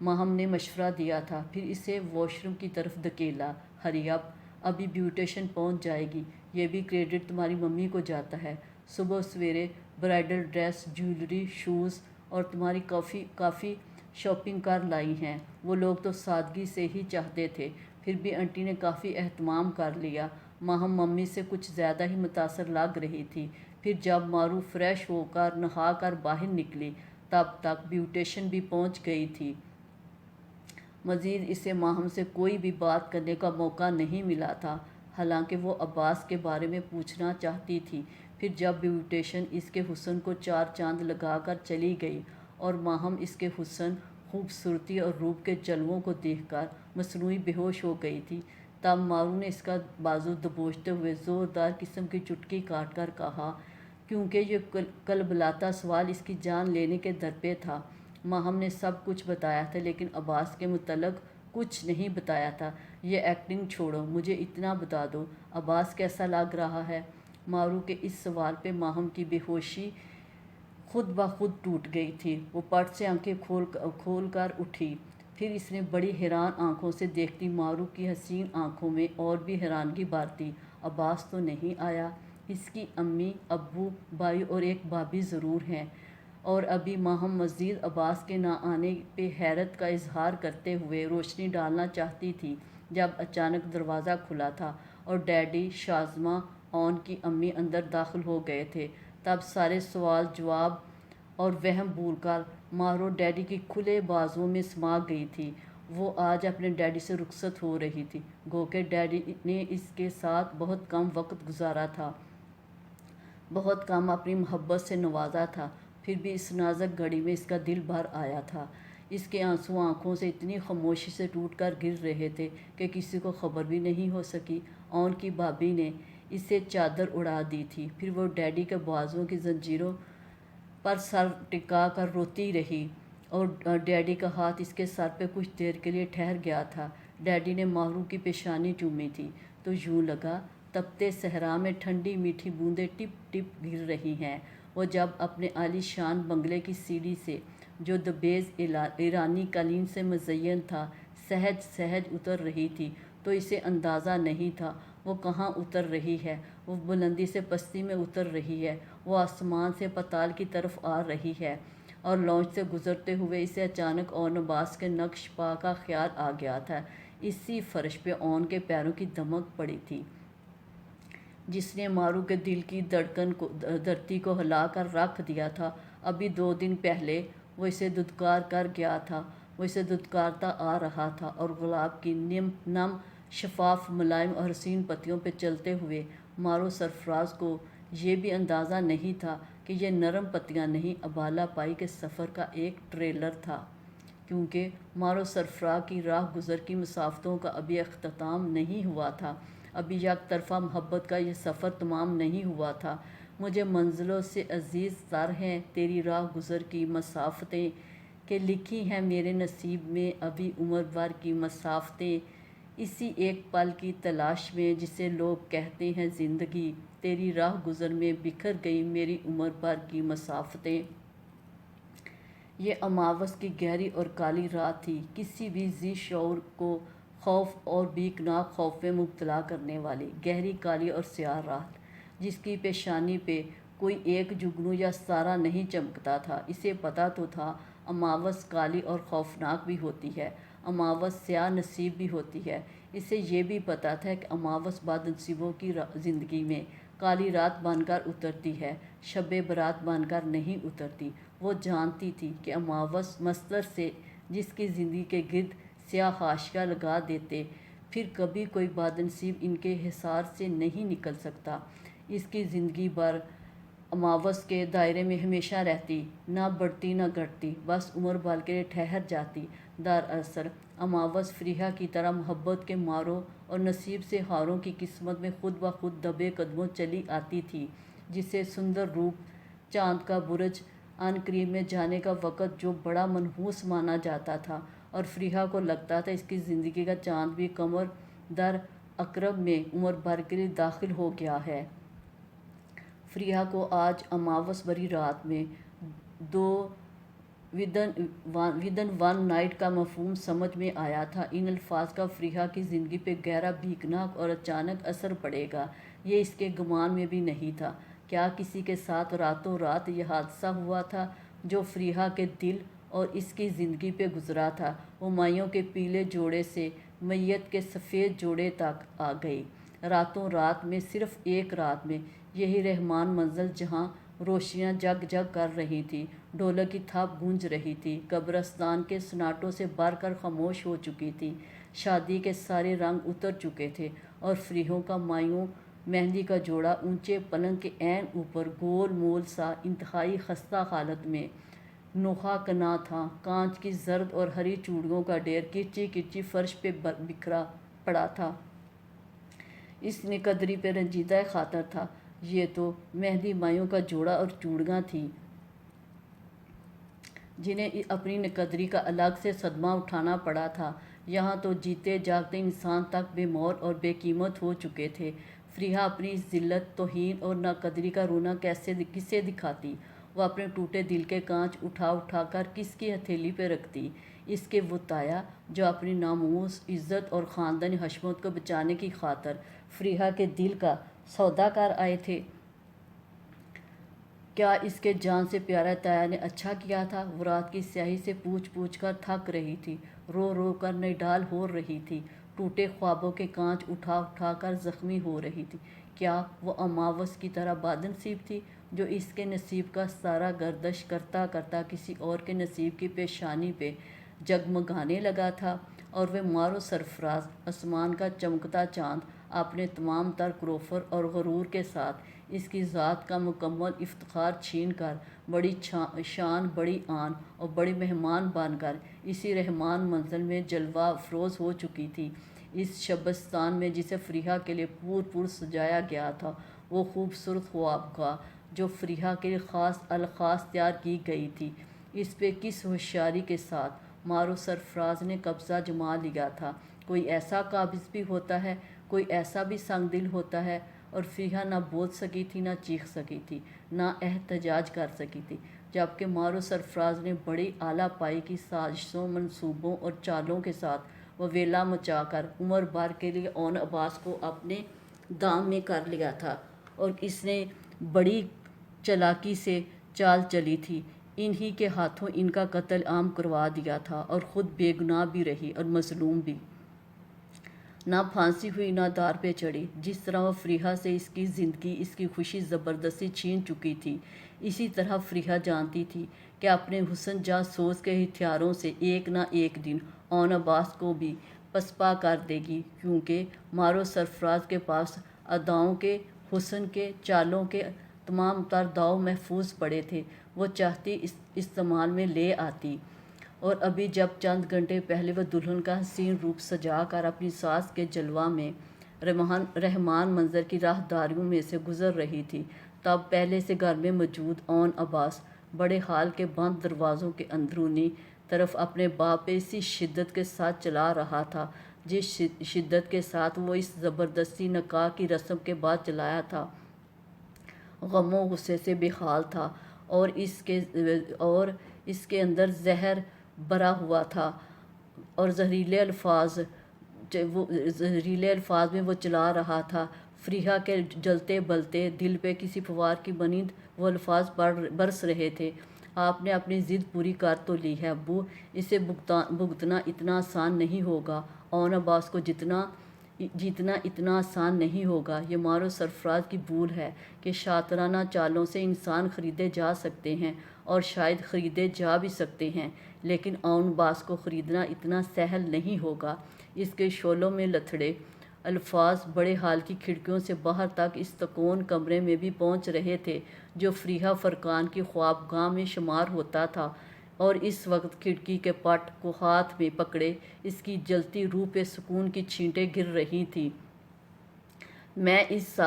S1: ماہم نے مشورہ دیا تھا، پھر اسے واش روم کی طرف دھکیلا۔ ہری اپ، ابھی بیوٹیشن پہنچ جائے گی، یہ بھی کریڈٹ تمہاری ممی کو جاتا ہے۔ صبح سویرے برائڈل ڈریس، جیولری، شوز اور تمہاری کافی شاپنگ کر لائی ہیں۔ وہ لوگ تو سادگی سے ہی چاہتے تھے، پھر بھی انٹی نے کافی اہتمام کر لیا۔ ماہم ممی سے کچھ زیادہ ہی متاثر لگ رہی تھی۔ پھر جب مارو فریش ہو کر نہا کر باہر نکلی تب تک بیوٹیشن بھی پہنچ گئی تھی۔ مزید اسے ماہم سے کوئی بھی بات کرنے کا موقع نہیں ملا تھا، حالانکہ وہ عباس کے بارے میں پوچھنا چاہتی تھی۔ پھر جب بیوٹیشن اس کے حسن کو چار چاند لگا کر چلی گئی اور ماہم اس کے حسن، خوبصورتی اور روپ کے جلووں کو دیکھ کر مصنوعی بے ہوش ہو گئی تھی، تب مارو نے اس کا بازو دبوچتے ہوئے زوردار قسم کی چٹکی کاٹ کر کہا، کیونکہ یہ کلبلاتا سوال اس کی جان لینے کے در پہ تھا۔ ماہم نے سب کچھ بتایا تھا، لیکن عباس کے متعلق کچھ نہیں بتایا تھا۔ یہ ایکٹنگ چھوڑو، مجھے اتنا بتا دو، عباس کیسا لگ رہا ہے؟ مارو کے اس سوال پہ ماہم کی بے ہوشی خود بخود ٹوٹ گئی تھی۔ وہ پٹ سے آنکھیں کھول کر اٹھی، پھر اس نے بڑی حیران آنکھوں سے دیکھتی مارو کی حسین آنکھوں میں اور بھی حیرانگی بھرتی۔ عباس تو نہیں آیا؟ اس کی امی، ابو، بھائی اور ایک بھابھی ضرور ہیں۔ اور ابھی ماہم مزید عباس کے نہ آنے پہ حیرت کا اظہار کرتے ہوئے روشنی ڈالنا چاہتی تھی، جب اچانک دروازہ کھلا تھا اور ڈیڈی، شازمہ اور کی امی اندر داخل ہو گئے تھے۔ تب سارے سوال جواب اور وہم بھول کر مارو ڈیڈی کی کھلے بازوؤں میں سما گئی تھی۔ وہ آج اپنے ڈیڈی سے رخصت ہو رہی تھی، گو کہ ڈیڈی نے اس کے ساتھ بہت کم وقت گزارا تھا، بہت کم اپنی محبت سے نوازا تھا، پھر بھی اس نازک گھڑی میں اس کا دل بھر آیا تھا۔ اس کے آنسو آنکھوں سے اتنی خاموشی سے ٹوٹ کر گر رہے تھے کہ کسی کو خبر بھی نہیں ہو سکی۔ اون کی بھابھی نے اسے چادر اڑا دی تھی، پھر وہ ڈیڈی کے بازوؤں کی زنجیروں پر سر ٹکا کر روتی رہی اور ڈیڈی کا ہاتھ اس کے سر پہ کچھ دیر کے لیے ٹھہر گیا تھا۔ ڈیڈی نے مارو کی پیشانی چومی تھی تو یوں لگا تپتے صحرا میں ٹھنڈی میٹھی بوندیں ٹپ ٹپ گر رہی ہیں۔ وہ جب اپنے عالی شان بنگلے کی سیڑھی سے، جو دبیز ایرانی قالین سے مزین تھا، سہج سہج اتر رہی تھی تو اسے اندازہ نہیں تھا وہ کہاں اتر رہی ہے۔ وہ بلندی سے پستی میں اتر رہی ہے، وہ آسمان سے پتال کی طرف آ رہی ہے، اور لانچ سے گزرتے ہوئے اسے اچانک اون عباس کے نقش پا کا خیال آ گیا تھا۔ اسی فرش پہ اون کے پیروں کی دمک پڑی تھی، جس نے مارو کے دل کی دھڑتی کو ہلا کر رکھ دیا تھا۔ ابھی 2 دن پہلے وہ اسے دھتکار کر گیا تھا، وہ اسے دھتکارتا آ رہا تھا، اور گلاب کی نم شفاف ملائم اور حسین پتیوں پہ چلتے ہوئے مارو سرفراز کو یہ بھی اندازہ نہیں تھا کہ یہ نرم پتیاں نہیں، ابالا پائی کے سفر کا ایک ٹریلر تھا، کیونکہ مارو سرفراز کی راہ گزر کی مسافتوں کا ابھی اختتام نہیں ہوا تھا، ابھی یک طرفہ محبت کا یہ سفر تمام نہیں ہوا تھا۔ مجھے منزلوں سے عزیز تر ہیں تیری راہ گزر کی مسافتیں، کہ لکھی ہیں میرے نصیب میں ابھی عمر بھر کی مسافتیں، اسی ایک پل کی تلاش میں جسے لوگ کہتے ہیں زندگی، تیری راہ گزر میں بکھر گئی میری عمر بھر کی مسافتیں۔ یہ اماوس کی گہری اور کالی رات تھی، کسی بھی ذی شعور کو خوف اور بیکناک خوف میں مبتلا کرنے والی، گہری کالی اور سیاہ رات، جس کی پیشانی پہ کوئی ایک جگنو یا ستارہ نہیں چمکتا تھا۔ اسے پتہ تو تھا اماوس کالی اور خوفناک بھی ہوتی ہے، اماوس سیاہ نصیب بھی ہوتی ہے۔ اسے یہ بھی پتہ تھا کہ اماوس بد نصیبوں کی زندگی میں کالی رات بن کر اترتی ہے، شب برات بن کر نہیں اترتی۔ وہ جانتی تھی کہ اماوس مصدر سے جس کی زندگی کے گرد سیاہ حاشیہ لگا دیتے، پھر کبھی کوئی بد نصیب ان کے حصار سے نہیں نکل سکتا۔ اس کی زندگی بھر اماوس کے دائرے میں ہمیشہ رہتی، نہ بڑھتی نہ گھٹتی، بس عمر بھر کے لیے ٹھہر جاتی۔ دراصل اماوس فریحہ کی طرح محبت کے ماروں اور نصیب سے ہاروں کی قسمت میں خود بخود دبے قدموں چلی آتی تھی، جسے سندر روپ چاند کا برج عنقریب میں جانے کا وقت جو بڑا منحوس مانا جاتا تھا، اور فریحہ کو لگتا تھا اس کی زندگی کا چاند بھی قمر در عقرب میں عمر بھر کے لیے داخل ہو گیا ہے۔ فریحہ کو آج اماوس بھری رات میں 2 ودن ون نائٹ کا مفہوم سمجھ میں آیا تھا۔ ان الفاظ کا فریحہ کی زندگی پہ گہرا بیکناک اور اچانک اثر پڑے گا، یہ اس کے گمان میں بھی نہیں تھا۔ کیا کسی کے ساتھ راتوں رات یہ حادثہ ہوا تھا جو فریحہ کے دل اور اس کی زندگی پہ گزرا تھا؟ وہ مائیوں کے پیلے جوڑے سے میت کے سفید جوڑے تک آ گئی۔ راتوں رات میں، صرف ایک رات میں، یہی رحمان منزل جہاں روشنیاں جگ جگ کر رہی تھیں، ڈھولک کی تھپ گونج رہی تھی، قبرستان کے سناٹوں سے بھر کر خاموش ہو چکی تھی، شادی کے سارے رنگ اتر چکے تھے، اور فریحوں کا مائیوں مہندی کا جوڑا اونچے پلنگ کے عین اوپر گول مول سا انتہائی خستہ حالت میں نوحہ کنا تھا۔ کانچ کی زرد اور ہری چوڑیوں کا ڈھیر کرچی کرچی فرش پہ بکھرا پڑا تھا۔ اس نے قدری پہ رنجیدہ خاطر تھا۔ یہ تو مہندی مائیوں کا جوڑا اور چوڑیاں تھیں جنہیں اپنی نقدری کا الگ سے صدمہ اٹھانا پڑا تھا۔ یہاں تو جیتے جاگتے انسان تک بے مول اور بے قیمت ہو چکے تھے۔ فریحہ اپنی ذلت، توہین اور ناقدری کا رونا کسے دکھاتی؟ وہ اپنے ٹوٹے دل کے کانچ اٹھا اٹھا کر کس کی ہتھیلی پہ رکھتی؟ اس کے وہ تایا جو اپنی ناموس، عزت اور خاندانی حشمت کو بچانے کی خاطر فریحہ کے دل کا سودا کر آئے تھے۔ کیا اس کے جان سے پیارا تایا نے اچھا کیا تھا؟ وہ رات کی سیاہی سے پوچھ پوچھ کر تھک رہی تھی، رو رو کر نڈال ہو رہی تھی، ٹوٹے خوابوں کے کانچ اٹھا اٹھا کر زخمی ہو رہی تھی۔ کیا وہ اماوس کی طرح بدنصیب تھی جو اس کے نصیب کا ستارہ گردش کرتا کرتا کسی اور کے نصیب کی پیشانی پہ جگمگانے لگا تھا، اور وہ مارو سرفراز، آسمان کا چمکتا چاند، اپنے تمام تر کروفر اور غرور کے ساتھ اس کی ذات کا مکمل افتخار چھین کر بڑی شان، بڑی آن اور بڑی مہمان بن کر اسی رحمان منزل میں جلوہ افروز ہو چکی تھی۔ اس شبستان میں جسے فریحہ کے لیے پور سجایا گیا تھا، وہ خوبصورت خوابگاہ جو فریحہ کے لیے خاص الخاص تیار کی گئی تھی، اس پہ کس ہوشیاری کے ساتھ مارو سرفراز نے قبضہ جما لیا تھا۔ کوئی ایسا قابض بھی ہوتا ہے، کوئی ایسا بھی سنگ دل ہوتا ہے، اور فریحہ نہ بول سکی تھی، نہ چیخ سکی تھی، نہ احتجاج کر سکی تھی، جبکہ مارو سرفراز نے بڑی اعلیٰ پائی کی سازشوں، منصوبوں اور چالوں کے ساتھ وہ ویلا مچا کر عمر بھر کے لیے اون عباس کو اپنے دام میں کر لیا تھا، اور اس نے بڑی چالاکی سے چال چلی تھی، انہی کے ہاتھوں ان کا قتل عام کروا دیا تھا، اور خود بے گناہ بھی رہی اور مظلوم بھی۔ نہ پھانسی ہوئی، نہ دار پہ چڑھی۔ جس طرح وہ فریحہ سے اس کی زندگی، اس کی خوشی زبردستی چھین چکی تھی، اسی طرح فریحہ جانتی تھی کہ اپنے حسن جاسوس کے ہتھیاروں سے ایک نہ ایک دن اون عباس کو بھی پسپا کر دے گی، کیونکہ مارو سرفراز کے پاس اداؤں کے، حسن کے، چالوں کے تمام تر داؤ محفوظ پڑے تھے۔ وہ چاہتی استعمال میں لے آتی، اور ابھی جب چند گھنٹے پہلے وہ دلہن کا حسین روپ سجا کر اپنی ساس کے جلوہ میں رحمان منظر کی راہداریوں میں سے گزر رہی تھی، تب پہلے سے گھر میں موجود اون عباس بڑے ہال کے بند دروازوں کے اندرونی طرف اپنے باپ پہ اسی شدت کے ساتھ چلا رہا تھا جس شدت کے ساتھ وہ اس زبردستی نکاح کی رسم کے بعد چلایا تھا۔ غم و غصے سے بے حال تھا، اور اس کے اندر زہر بھرا ہوا تھا، اور زہریلے الفاظ میں وہ چلا رہا تھا۔ فریحہ کے جلتے بلتے دل پہ کسی پھوار کی مانند وہ الفاظ برس رہے تھے۔ آپ نے اپنی ضد پوری کر تو لی ہے ابو، اسے بھگتنا اتنا آسان نہیں ہوگا، اون عباس کو جیتنا اتنا آسان نہیں ہوگا۔ یہ مارو سرفراز کی بھول ہے کہ شاطرانہ چالوں سے انسان خریدے جا سکتے ہیں، اور شاید خریدے جا بھی سکتے ہیں، لیکن اون عباس کو خریدنا اتنا سہل نہیں ہوگا۔ اس کے شعلوں میں لتھڑے الفاظ بڑے ہال کی کھڑکیوں سے باہر تک اس تکون کمرے میں بھی پہنچ رہے تھے جو فریحہ فرقان کی خوابگاہ میں شمار ہوتا تھا، اور اس وقت کھڑکی کے پٹ کو ہاتھ میں پکڑے اس کی جلتی روح پہ سکون کی چھینٹیں گر رہی تھیں۔ میں اس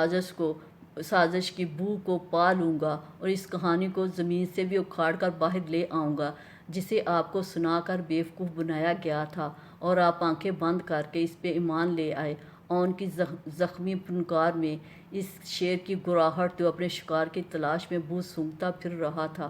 S1: سازش کی بو کو پا لوں گا، اور اس کہانی کو زمین سے بھی اکھاڑ کر باہر لے آؤں گا جسے آپ کو سنا کر بیوقوف بنایا گیا تھا، اور آپ آنکھیں بند کر کے اس پہ ایمان لے آئے۔ اون کی زخمی پھنکار میں اس شیر کی گراہٹ جو اپنے شکار کی تلاش میں بو سونگھتا پھر رہا تھا،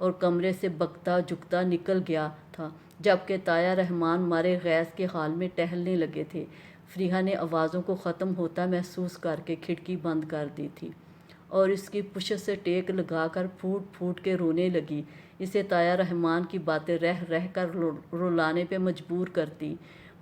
S1: اور کمرے سے بکتا جھکتا نکل گیا تھا، جبکہ طاہر رحمان مارے غیظ کے حال میں ٹہلنے لگے تھے۔ فریحہ نے آوازوں کو ختم ہوتا محسوس کر کے کھڑکی بند کر دی تھی اور اس کی پشت سے ٹیک لگا کر پھوٹ پھوٹ کے رونے لگی۔ اسے طاہر رحمان کی باتیں رہ رہ کر رلانے پہ مجبور کرتی۔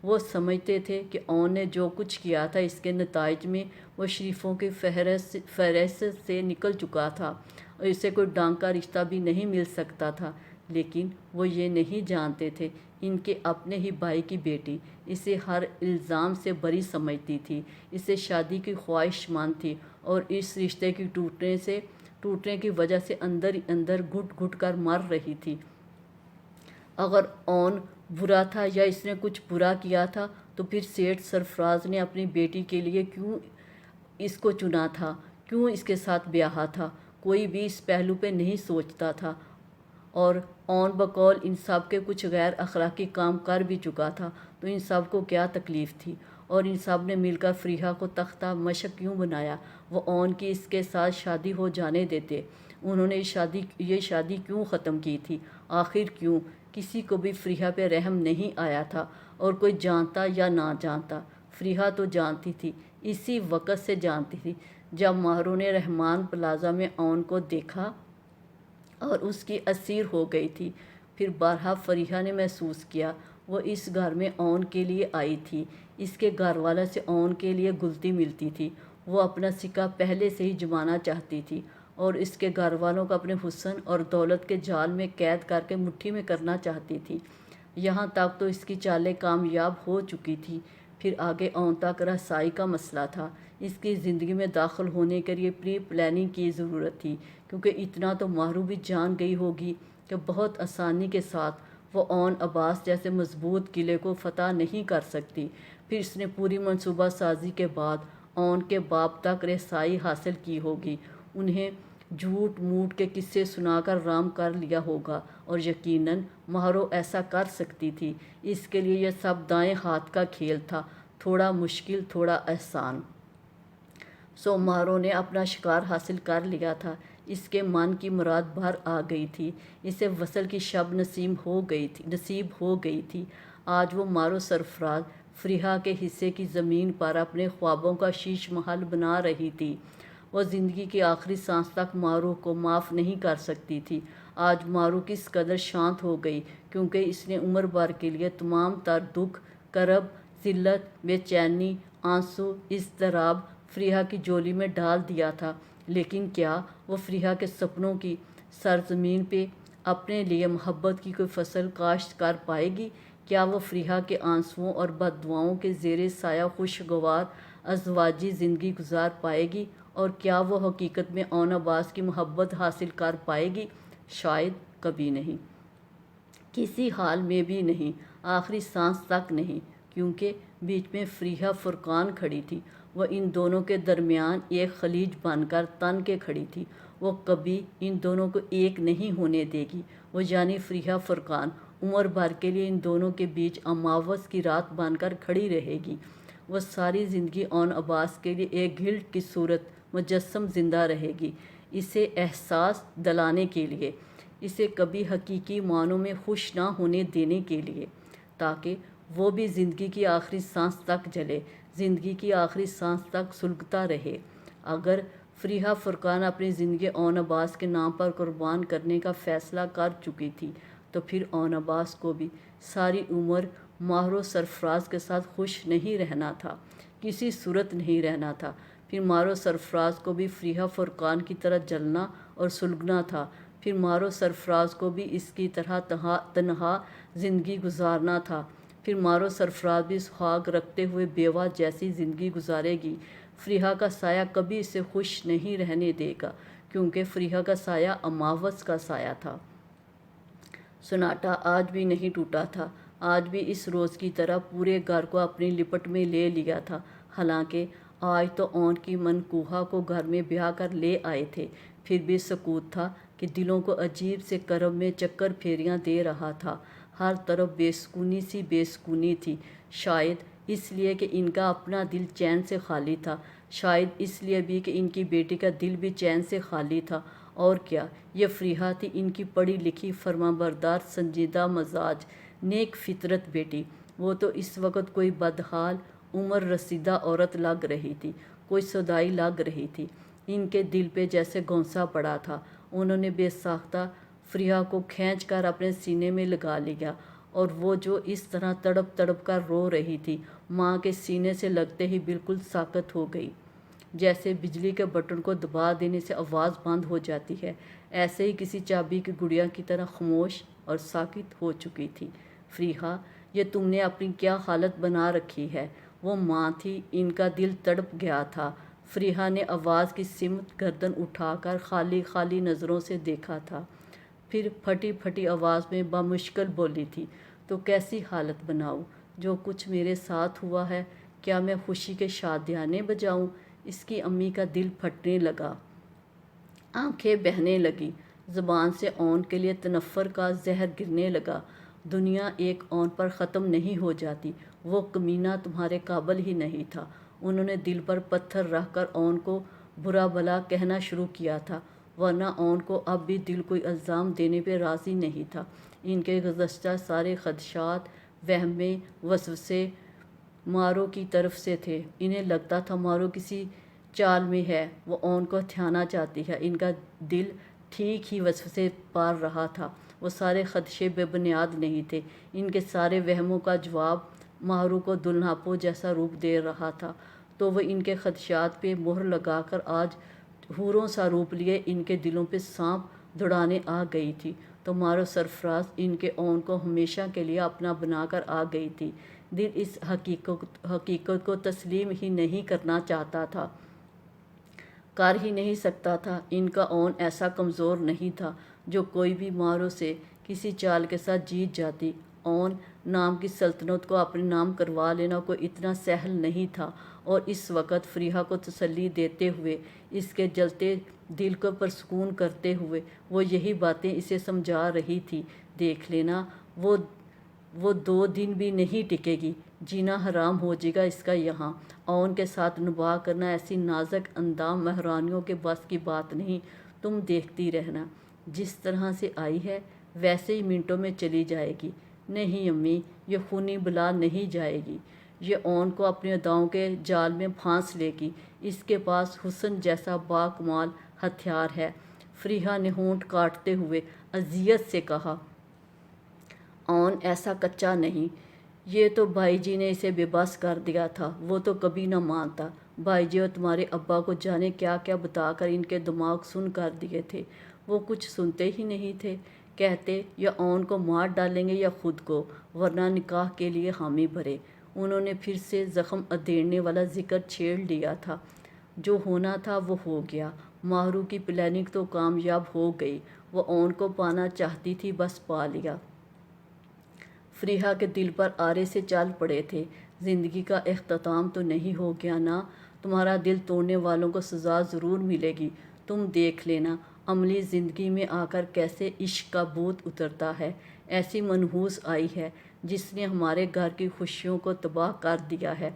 S1: وہ سمجھتے تھے کہ اون نے جو کچھ کیا تھا اس کے نتائج میں وہ شریفوں کی فہرست سے نکل چکا تھا اور اسے کوئی ڈانگ کا رشتہ بھی نہیں مل سکتا تھا، لیکن وہ یہ نہیں جانتے تھے ان کے اپنے ہی بھائی کی بیٹی اسے ہر الزام سے بری سمجھتی تھی، اسے شادی کی خواہش مند تھی اور اس رشتے کی ٹوٹنے کی وجہ سے اندر ہی اندر گھٹ گھٹ کر مر رہی تھی۔ اگر اون برا تھا یا اس نے کچھ برا کیا تھا تو پھر سیٹھ سرفراز نے اپنی بیٹی کے لیے کیوں اس کو چنا تھا، کیوں اس کے ساتھ بیاہا تھا؟ کوئی بھی اس پہلو پہ نہیں سوچتا تھا، اور اون بقول ان سب کے کچھ غیر اخلاقی کام کر بھی چکا تھا، تو ان سب کو کیا تکلیف تھی؟ اور ان سب نے مل کر فریحہ کو تختہ مشق کیوں بنایا؟ وہ اون کی اس کے ساتھ شادی ہو جانے دیتے۔ انہوں نے یہ شادی کیوں ختم کی تھی؟ آخر کیوں؟ کسی کو بھی فریحہ پہ رحم نہیں آیا تھا، اور کوئی جانتا یا نہ جانتا، فریحہ تو جانتی تھی، اسی وقت سے جانتی تھی جب ماہروں نے رحمان پلازا میں اون کو دیکھا اور اس کی اسیر ہو گئی تھی۔ پھر بارہا فریحہ نے محسوس کیا وہ اس گھر میں اون کے لیے آئی تھی، اس کے گھر والوں سے اون کے لیے گلتی ملتی تھی، وہ اپنا سکہ پہلے سے ہی جمانا چاہتی تھی اور اس کے گھر والوں کو اپنے حسن اور دولت کے جال میں قید کر کے مٹھی میں کرنا چاہتی تھی۔ یہاں تک تو اس کی چالیں کامیاب ہو چکی تھی، پھر آگے اون تک رسائی کا مسئلہ تھا۔ اس کی زندگی میں داخل ہونے کے لیے پری پلاننگ کی ضرورت تھی، کیونکہ اتنا تو ماہرو بھی جان گئی ہوگی کہ بہت آسانی کے ساتھ وہ اون عباس جیسے مضبوط قلعے کو فتح نہیں کر سکتی۔ پھر اس نے پوری منصوبہ سازی کے بعد اون کے باپ تک رسائی حاصل کی ہوگی، انہیں جھوٹ موٹ کے قصے سنا کر رام کر لیا ہوگا، اور یقیناً ماہرو ایسا کر سکتی تھی۔ اس کے لیے یہ سب دائیں ہاتھ کا کھیل تھا، تھوڑا مشکل تھوڑا آسان۔ سو ماہرو نے اپنا شکار حاصل کر لیا تھا، اس کے من کی مراد بھر آ گئی تھی، اسے وصل کی شب نصیب ہو گئی تھی۔ آج وہ ماہرو سرفراز فریحہ کے حصے کی زمین پر اپنے خوابوں کا شیش محل بنا رہی تھی۔ وہ زندگی کی آخری سانس تک ماہرو کو معاف نہیں کر سکتی تھی۔ آج ماہرو کس قدر شانت ہو گئی، کیونکہ اس نے عمر بھر کے لیے تمام تر دکھ، کرب، ذلت، بے چینی، آنسو، اضطراب فریحہ کی جھولی میں ڈال دیا تھا۔ لیکن کیا وہ فریحہ کے سپنوں کی سرزمین پہ اپنے لیے محبت کی کوئی فصل کاشت کر پائے گی؟ کیا وہ فریحہ کے آنسوؤں اور بددعاؤں کے زیر سایہ خوشگوار ازدواجی زندگی گزار پائے گی؟ اور کیا وہ حقیقت میں اون عباس کی محبت حاصل کر پائے گی؟ شاید کبھی نہیں، کسی حال میں بھی نہیں، آخری سانس تک نہیں، کیونکہ بیچ میں فریحہ فرقان کھڑی تھی۔ وہ ان دونوں کے درمیان ایک خلیج بن کر تن کے کھڑی تھی، وہ کبھی ان دونوں کو ایک نہیں ہونے دے گی۔ وہ یعنی فریحہ فرقان عمر بھر کے لیے ان دونوں کے بیچ اماوس کی رات بن کر کھڑی رہے گی۔ وہ ساری زندگی اون عباس کے لیے ایک گھلٹ کی صورت مجسم زندہ رہے گی، اسے احساس دلانے کے لیے، اسے کبھی حقیقی معنوں میں خوش نہ ہونے دینے کے لیے، تاکہ وہ بھی زندگی کی آخری سانس تک جلے، زندگی کی آخری سانس تک سلگتا رہے۔ اگر فریحہ فرقان اپنی زندگی اون عباس کے نام پر قربان کرنے کا فیصلہ کر چکی تھی، تو پھر اون عباس کو بھی ساری عمر ماہرو سرفراز کے ساتھ خوش نہیں رہنا تھا، کسی صورت نہیں رہنا تھا۔ پھر ماہرو سرفراز کو بھی فریحہ فرقان کی طرح جلنا اور سلگنا تھا، پھر ماہرو سرفراز کو بھی اس کی طرح تنہا زندگی گزارنا تھا، پھر ماہرو سرفراز بھی سہاگ رکھتے ہوئے بیوہ جیسی زندگی گزارے گی۔ فریحہ کا سایہ کبھی اسے خوش نہیں رہنے دے گا، کیونکہ فریحہ کا سایہ اماوس کا سایہ تھا۔ سناٹا آج بھی نہیں ٹوٹا تھا، آج بھی اس روز کی طرح پورے گھر کو اپنی لپٹ میں لے لیا تھا۔ حالانکہ آج تو اون کی منقوہہ کو گھر میں بیاہ کر لے آئے تھے، پھر بھی سکوت تھا کہ دلوں کو عجیب سے کرب میں چکر پھیریاں دے رہا تھا۔ ہر طرف بے سکونی تھی، شاید اس لیے کہ ان کا اپنا دل چین سے خالی تھا، شاید اس لیے بھی کہ ان کی بیٹی کا دل بھی چین سے خالی تھا، اور کیا، یہ فریحہ تھی، ان کی پڑھی لکھی، فرمانبردار، سنجیدہ مزاج، نیک فطرت بیٹی۔ وہ تو اس وقت کوئی بدحال عمر رسیدہ عورت لگ رہی تھی، کوئی سودائی لگ رہی تھی۔ ان کے دل پہ جیسے گھونسا پڑا تھا۔ انہوں نے بے ساختہ فریحہ کو کھینچ کر اپنے سینے میں لگا لیا، اور وہ جو اس طرح تڑپ تڑپ کر رو رہی تھی، ماں کے سینے سے لگتے ہی بالکل ساکت ہو گئی۔ جیسے بجلی کے بٹن کو دبا دینے سے آواز بند ہو جاتی ہے، ایسے ہی کسی چابی کی گڑیا کی طرح خاموش اور ساکت ہو چکی تھی۔ فریحہ، یہ تم نے اپنی کیا حالت بنا رکھی ہے؟ وہ ماں تھی، ان کا دل تڑپ گیا تھا۔ فریحہ نے آواز کی سمت گردن اٹھا کر خالی خالی نظروں سے دیکھا تھا، پھر پھٹی پھٹی آواز میں بمشکل بولی تھی، تو کیسی حالت بناؤں؟ جو کچھ میرے ساتھ ہوا ہے، کیا میں خوشی کے شادیانے بجاؤں؟ اس کی امی کا دل پھٹنے لگا، آنکھیں بہنے لگیں، زبان سے اون کے لیے تنفر کا زہر گرنے لگا۔ دنیا ایک اون پر ختم نہیں ہو جاتی، وہ کمینہ تمہارے قابل ہی نہیں تھا۔ انہوں نے دل پر پتھر رکھ کر اون کو برا بھلا کہنا شروع کیا تھا، ورنہ اون کو اب بھی دل کوئی الزام دینے پہ راضی نہیں تھا۔ ان کے گزشتہ سارے خدشات، وہمیں، وسوسے مارو کی طرف سے تھے۔ انہیں لگتا تھا مارو کسی چال میں ہے، وہ اون کو ہتھیانا چاہتی ہے۔ ان کا دل ٹھیک ہی وسوسے پار رہا تھا، وہ سارے خدشے بے بنیاد نہیں تھے۔ ان کے سارے وہموں کا جواب مارو کو دلہنپوں جیسا روپ دے رہا تھا، تو وہ ان کے خدشات پہ مہر لگا کر آج حوروں سا روپ لیے ان کے دلوں پہ سانپ دوڑانے آ گئی تھی، تو مارو سرفراز ان کے اون کو ہمیشہ کے لیے اپنا بنا کر آ گئی تھی۔ دل اس حقیقت کو تسلیم ہی نہیں کرنا چاہتا تھا، کر ہی نہیں سکتا تھا۔ ان کا اون ایسا کمزور نہیں تھا جو کوئی بھی مارو سے کسی چال کے ساتھ جیت جاتی۔ اون نام کی سلطنت کو اپنے نام کروا لینا کوئی اتنا سہل نہیں تھا، اور اس وقت فریحہ کو تسلی دیتے ہوئے، اس کے جلتے دل کو پرسکون کرتے ہوئے، وہ یہی باتیں اسے سمجھا رہی تھی۔ دیکھ لینا، وہ 2 دن بھی نہیں ٹکے گی، جینا حرام ہو جائے گا اس کا یہاں۔ اون کے ساتھ نباہ کرنا ایسی نازک اندام مہرانیوں کے بس کی بات نہیں، تم دیکھتی رہنا، جس طرح سے آئی ہے ویسے ہی منٹوں میں چلی جائے گی۔ نہیں امی، یہ خونی بلا نہیں جائے گی، یہ اون کو اپنی اداؤں کے جال میں پھانس لے گی۔ اس کے پاس حسن جیسا باکمال ہتھیار ہے۔ فریحہ نے ہونٹ کاٹتے ہوئے اذیت سے کہا، اون ایسا کچا نہیں، یہ تو بھائی جی نے اسے بے بس کر دیا تھا، وہ تو کبھی نہ مانتا۔ بھائی جی اور تمہارے ابا کو جانے کیا کیا بتا کر ان کے دماغ سن کر دیے تھے، وہ کچھ سنتے ہی نہیں تھے۔ کہتے یا اون کو مار ڈالیں گے یا خود کو، ورنہ نکاح کے لیے حامی بھرے۔ انہوں نے پھر سے زخم ادھیڑنے والا ذکر چھیڑ لیا تھا۔ جو ہونا تھا وہ ہو گیا، ماہرو کی پلاننگ تو کامیاب ہو گئی، وہ اون کو پانا چاہتی تھی، بس پا لیا۔ فریحہ کے دل پر آرے سے چل پڑے تھے، زندگی کا اختتام تو نہیں ہو گیا نا؟ تمہارا دل توڑنے والوں کو سزا ضرور ملے گی، تم دیکھ لینا۔ عملی زندگی میں آ کر کیسے عشق کا بھوت اترتا ہے۔ ایسی منحوس آئی ہے جس نے ہمارے گھر کی خوشیوں کو تباہ کر دیا ہے۔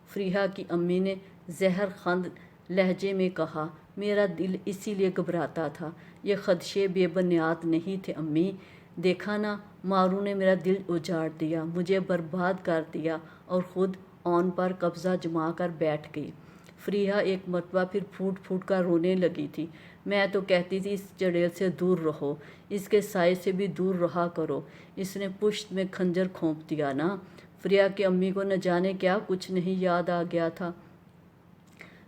S1: فریحہ کی امی نے زہر خند لہجے میں کہا، میرا دل اسی لیے گھبراتا تھا، یہ خدشے بے بنیاد نہیں تھے امی۔ دیکھا نا، مارو نے میرا دل اجاڑ دیا، مجھے برباد کر دیا، اور خود اون پر قبضہ جما کر بیٹھ گئی۔ فریحہ ایک مرتبہ پھر پھوٹ پھوٹ کر رونے لگی تھی۔ میں تو کہتی تھی اس چڑیل سے دور رہو، اس کے سائے سے بھی دور رہا کرو، اس نے پشت میں خنجر کھونپ دیا نا۔ فریحہ کی امی کو نہ جانے کیا کچھ نہیں یاد آ گیا تھا۔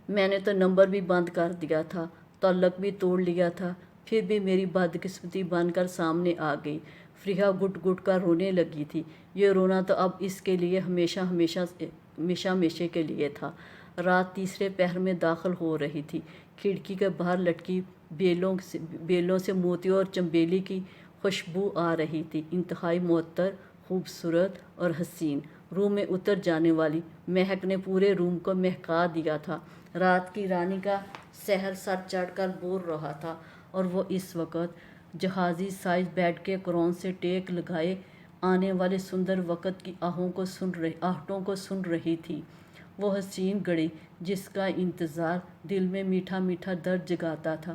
S1: میں نے تو نمبر بھی بند کر دیا تھا، تعلق بھی توڑ لیا تھا، پھر بھی میری بدقسمتی بن کر سامنے آ گئی۔ فریحہ گٹ گٹ کر رونے لگی تھی۔ یہ رونا تو اب اس کے لیے ہمیشہ ہمیشہ کے لیے تھا۔ رات تیسرے پہر میں داخل ہو رہی تھی۔ کھڑکی کے باہر لٹکی بیلوں سے موتیوں اور چنبیلی کی خوشبو آ رہی تھی، انتہائی معطر، خوبصورت اور حسین۔ روم میں اتر جانے والی مہک نے پورے روم کو مہکا دیا تھا۔ رات کی رانی کا سحر سر چڑھ کر بول رہا تھا، اور وہ اس وقت جہازی سائز بیڈ کے قرون سے ٹیک لگائے آنے والے سندر وقت کی آہٹوں کو سن رہی تھی۔ وہ حسین گھڑی جس کا انتظار دل میں میٹھا میٹھا درد جگاتا تھا،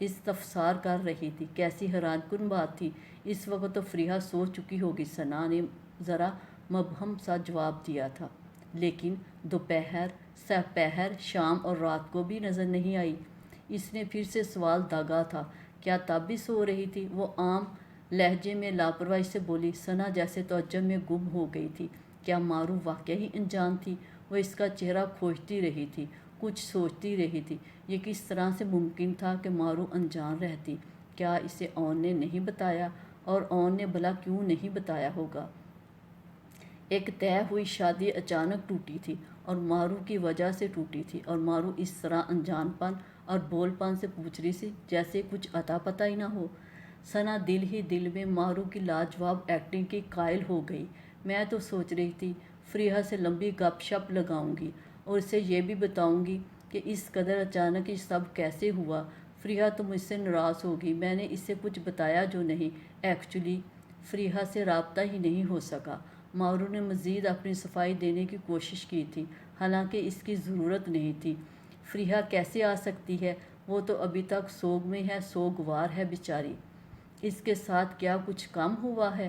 S1: استفسار کر رہی تھی۔ کیسی حیران کن بات تھی! اس وقت تو فریحہ سو چکی ہوگی۔ ثنا نے ذرا مبہم سا جواب دیا تھا۔ لیکن دوپہر، سپہر، شام اور رات کو بھی نظر نہیں آئی۔ اس نے پھر سے سوال داغا تھا۔ کیا تب بھی سو رہی تھی؟ وہ عام لہجے میں لاپرواہی سے بولی۔ ثنا جیسے تعجب میں گم ہو گئی تھی۔ کیا مارو واقعی انجان تھی؟ وہ اس کا چہرہ کھوجتی رہی تھی، کچھ سوچتی رہی تھی۔ یہ کس طرح سے ممکن تھا کہ مارو انجان رہتی؟ کیا اسے اون نے نہیں بتایا؟ اور اون نے بھلا کیوں نہیں بتایا ہوگا؟ ایک طے ہوئی شادی اچانک ٹوٹی تھی اور مارو کی وجہ سے ٹوٹی تھی، اور مارو اس طرح انجان پن اور بول پن سے پوچھ رہی تھی جیسے کچھ اتا پتہ ہی نہ ہو۔ ثنا دل ہی دل میں مارو کی لاجواب ایکٹنگ کی قائل ہو گئی۔ میں تو سوچ رہی تھی فریحہ سے لمبی گپ شپ لگاؤں گی اور اسے یہ بھی بتاؤں گی کہ اس قدر اچانک یہ سب کیسے ہوا۔ فریحہ تو مجھ سے ناراض ہوگی، میں نے اسے کچھ بتایا جو نہیں۔ ایکچولی فریحہ سے رابطہ ہی نہیں ہو سکا۔ مارو نے مزید اپنی صفائی دینے کی کوشش کی تھی، حالانکہ اس کی ضرورت نہیں تھی۔ فریحہ کیسے آ سکتی ہے؟ وہ تو ابھی تک سوگ میں ہے، سوگوار ہے بیچاری۔ اس کے ساتھ کیا کچھ کم ہوا ہے؟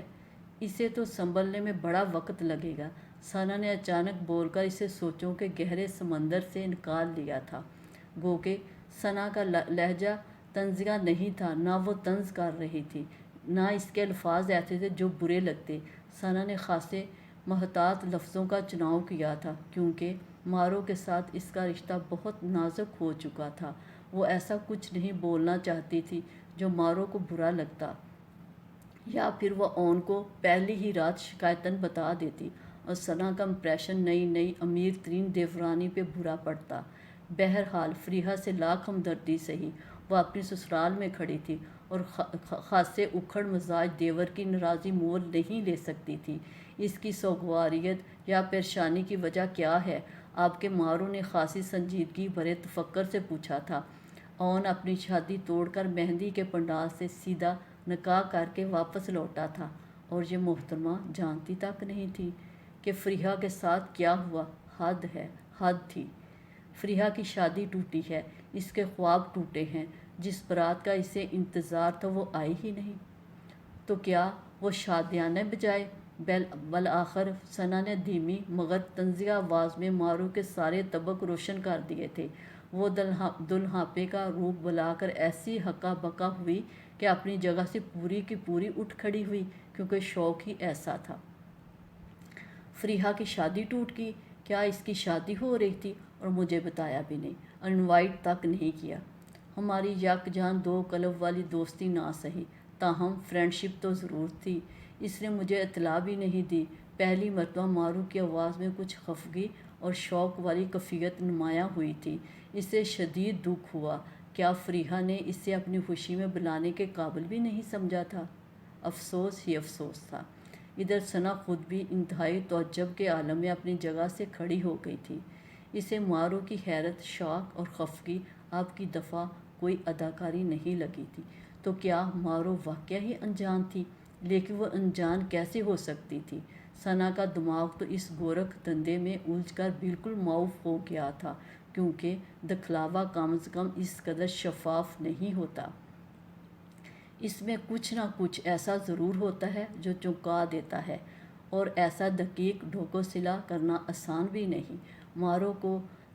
S1: اسے تو سنبھلنے میں بڑا وقت لگے گا۔ ثنا نے اچانک بول کر اسے سوچوں کے گہرے سمندر سے نکال لیا تھا۔ گو کہ ثنا کا لہجہ طنزیہ نہیں تھا، نہ وہ طنز کر رہی تھی، نہ اس کے الفاظ ایسے تھے جو برے لگتے۔ ثنا نے خاصے محتاط لفظوں کا چناؤ کیا تھا، کیونکہ مارو کے ساتھ اس کا رشتہ بہت نازک ہو چکا تھا۔ وہ ایسا کچھ نہیں بولنا چاہتی تھی جو مارو کو برا لگتا، یا پھر وہ اون کو پہلی ہی رات شکایتاً بتا دیتی اور ثنا کا امپریشن نئی نئی امیر ترین دیورانی پہ برا پڑتا۔ بہرحال فریحہ سے لاکھ ہمدردی سہی۔ وہ اپنی سسرال میں کھڑی تھی اور خاصے اکھڑ مزاج دیور کی ناراضی مول نہیں لے سکتی تھی۔ اس کی سوگواریت یا پریشانی کی وجہ کیا ہے؟ آپ کے مارو نے خاصی سنجیدگی بھرے تفکر سے پوچھا تھا۔ اون اپنی شادی توڑ کر مہندی کے پنڈال سے سیدھا نکاح کر کے واپس لوٹا تھا، اور یہ محترمہ جانتی تک نہیں تھی کہ فریحہ کے ساتھ کیا ہوا۔ حد ہے، حد تھی۔ فریحہ کی شادی ٹوٹی ہے، اس کے خواب ٹوٹے ہیں۔ جس بارات کا اسے انتظار تھا وہ آئی ہی نہیں۔ تو کیا وہ شادیانے بجائے؟ بالآخر ثنا نے دھیمی مگر طنزیہ آواز میں مارو کے سارے طبق روشن کر دیے تھے۔ وہ دلہاپے کا روپ بلا کر ایسی ہکا بکا ہوئی کہ اپنی جگہ سے پوری کی پوری اٹھ کھڑی ہوئی، کیونکہ شوق ہی ایسا تھا۔ فریحہ کی شادی ٹوٹ گئی؟ کیا اس کی شادی ہو رہی تھی؟ اور مجھے بتایا بھی نہیں، انوائٹ تک نہیں کیا۔ ہماری یکجان دو قلب والی دوستی نہ سہی، تاہم فرینڈشپ تو ضرور تھی۔ اس نے مجھے اطلاع بھی نہیں دی۔ پہلی مرتبہ مارو کی آواز میں کچھ خفگی اور شوق والی کیفیت نمایاں ہوئی تھی۔ اسے شدید دکھ ہوا۔ کیا فریحہ نے اسے اپنی خوشی میں بلانے کے قابل بھی نہیں سمجھا تھا؟ افسوس ہی افسوس تھا۔ ادھر ثنا خود بھی انتہائی تعجب کے عالم میں اپنی جگہ سے کھڑی ہو گئی تھی۔ اسے مارو کی حیرت، شوق اور خفگی اب کی دفعہ کوئی اداکاری نہیں لگی تھی۔ تو کیا مارو واقعہ ہی انجان تھی؟ لیکن وہ انجان کیسے ہو سکتی تھی؟ ثنا کا دماغ تو اس گورکھ دھندے میں الجھ کر بالکل معاف ہو گیا تھا، کیونکہ دکھلاوا کم از کم اس قدر شفاف نہیں ہوتا۔ اس میں کچھ نہ کچھ ایسا ضرور ہوتا ہے جو چونکا دیتا ہے، اور ایسا دقیق ڈھوکو سلا کرنا آسان بھی نہیں۔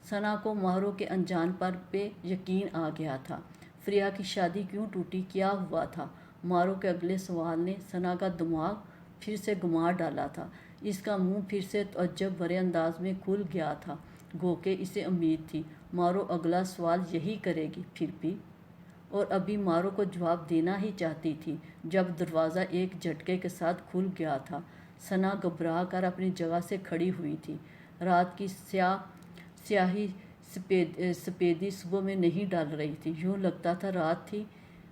S1: ثنا کو مارو کے انجان پہ یقین آ گیا تھا۔ فریحہ کی شادی کیوں ٹوٹی؟ کیا ہوا تھا؟ مارو کے اگلے سوال نے ثنا کا دماغ پھر سے گھما ڈالا تھا۔ اس کا منہ پھر سے تعجب بھرے انداز میں کھل گیا تھا، گو کہ اسے امید تھی مارو اگلا سوال یہی کرے گی۔ پھر بھی اور ابھی مارو کو جواب دینا ہی چاہتی تھی جب دروازہ ایک جھٹکے کے ساتھ کھل گیا تھا۔ ثنا گھبرا کر اپنی جگہ سے کھڑی ہوئی تھی۔ رات کی سیاہی سپیدی صبح میں نہیں ڈال رہی تھی، یوں لگتا تھا رات تھی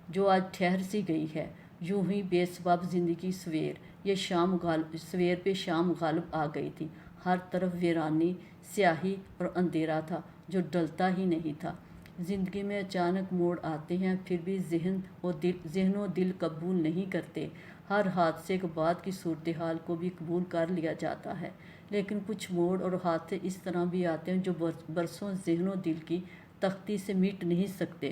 S1: جو آج ٹھہر سی گئی ہے۔ یوں ہی بے سبب زندگی سویر پہ شام غالب آ گئی تھی۔ ہر طرف ویرانی، سیاہی اور اندھیرا تھا جو ڈلتا ہی نہیں تھا۔ زندگی میں اچانک موڑ آتے ہیں، پھر بھی ذہن و دل قبول نہیں کرتے۔ ہر حادثے کے بعد کی صورتحال کو بھی قبول کر لیا جاتا ہے، لیکن کچھ موڑ اور حادثے اس طرح بھی آتے ہیں جو برسوں ذہن و دل کی تختی سے مٹ نہیں سکتے۔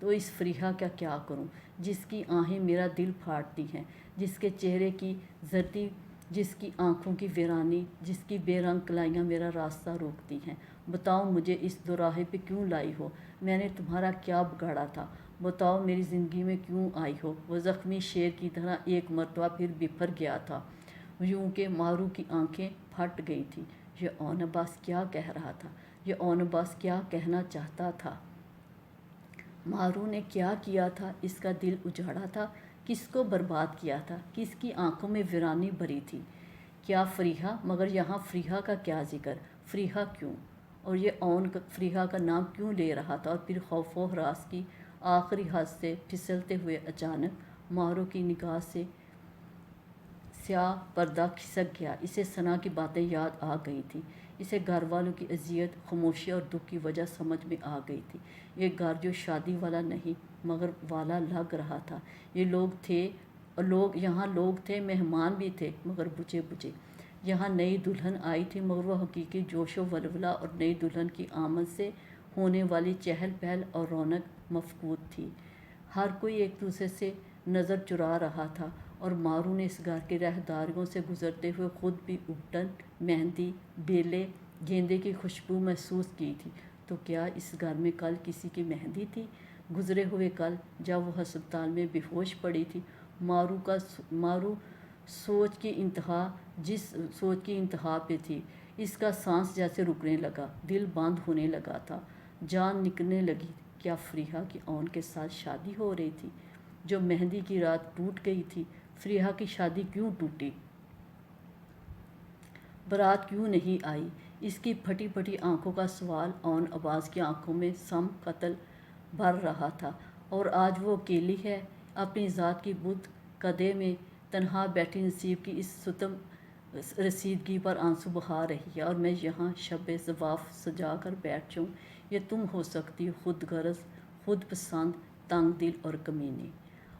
S1: تو اس فریحہ کا کیا کروں جس کی آہیں میرا دل پھاڑتی ہیں، جس کے چہرے کی زردی، جس کی آنکھوں کی ویرانی، جس کی بے رنگ کلائیاں میرا راستہ روکتی ہیں۔ بتاؤ مجھے اس دوراہے پہ کیوں لائی ہو؟ میں نے تمہارا کیا بگاڑا تھا؟ بتاؤ میری زندگی میں کیوں آئی ہو؟ وہ زخمی شیر کی طرح ایک مرتبہ پھر بفر گیا تھا، یوں کہ مارو کی آنکھیں پھٹ گئی تھیں۔ یہ اون عباس کیا کہہ رہا تھا؟ یہ اون عباس کیا کہنا چاہتا تھا؟ مارو نے کیا کیا تھا؟ اس کا دل اجاڑا تھا؟ کس کو برباد کیا تھا؟ کس کی آنکھوں میں ویرانی بھری تھی؟ کیا فریحہ؟ مگر یہاں فریحہ کا کیا ذکر؟ فریحہ کیوں؟ اور یہ اون فریحہ کا نام کیوں لے رہا تھا؟ اور پھر خوف و ہراس کی آخری حد سے پھسلتے ہوئے اچانک مارو کی نگاہ سے سیاہ پردہ کھسک گیا۔ اسے ثنا کی باتیں یاد آ گئی تھیں۔ اسے گھر والوں کی اذیت، خاموشی اور دکھ کی وجہ سمجھ میں آ گئی تھی۔ یہ گھر جو شادی والا نہیں مگر والا لگ رہا تھا۔ یہ یہاں لوگ تھے، مہمان بھی تھے مگر بجھے بجھے۔ یہاں نئی دلہن آئی تھی مگر وہ حقیقی جوش و ولولہ اور نئی دلہن کی آمد سے ہونے والی چہل پہل اور رونق مفقود تھی۔ ہر کوئی ایک دوسرے سے نظر چرا رہا تھا اور مارو نے اس گھر کے راہداریوں سے گزرتے ہوئے خود بھی ابٹن، مہندی، بیلے، گیندے کی خوشبو محسوس کی تھی۔ تو کیا اس گھر میں کل کسی کی مہندی تھی؟ گزرے ہوئے کل جب وہ ہسپتال میں بے ہوش پڑی تھی۔ مارو سوچ کی انتہا پہ تھی۔ اس کا سانس جیسے رکنے لگا، دل بند ہونے لگا تھا، جان نکلنے لگی۔ کیا فریحہ کی اون کے ساتھ شادی ہو رہی تھی؟ جو مہندی کی رات ٹوٹ گئی تھی، فریحہ کی شادی کیوں ٹوٹی؟ برات کیوں نہیں آئی؟ اس کی پھٹی پھٹی آنکھوں کا سوال اون عباس کی آنکھوں میں سم قتل بھر رہا تھا۔ اور آج وہ اکیلی ہے، اپنی ذات کی بت کدے میں تنہا بیٹھی نصیب کی اس ستم رسیدگی پر آنسو بہا رہی ہے، اور میں یہاں شب زفاف سجا کر بیٹھ جاؤں۔ یہ تم ہو سکتی ہو، خود غرض، خود پسند، تنگ دل اور کمینی۔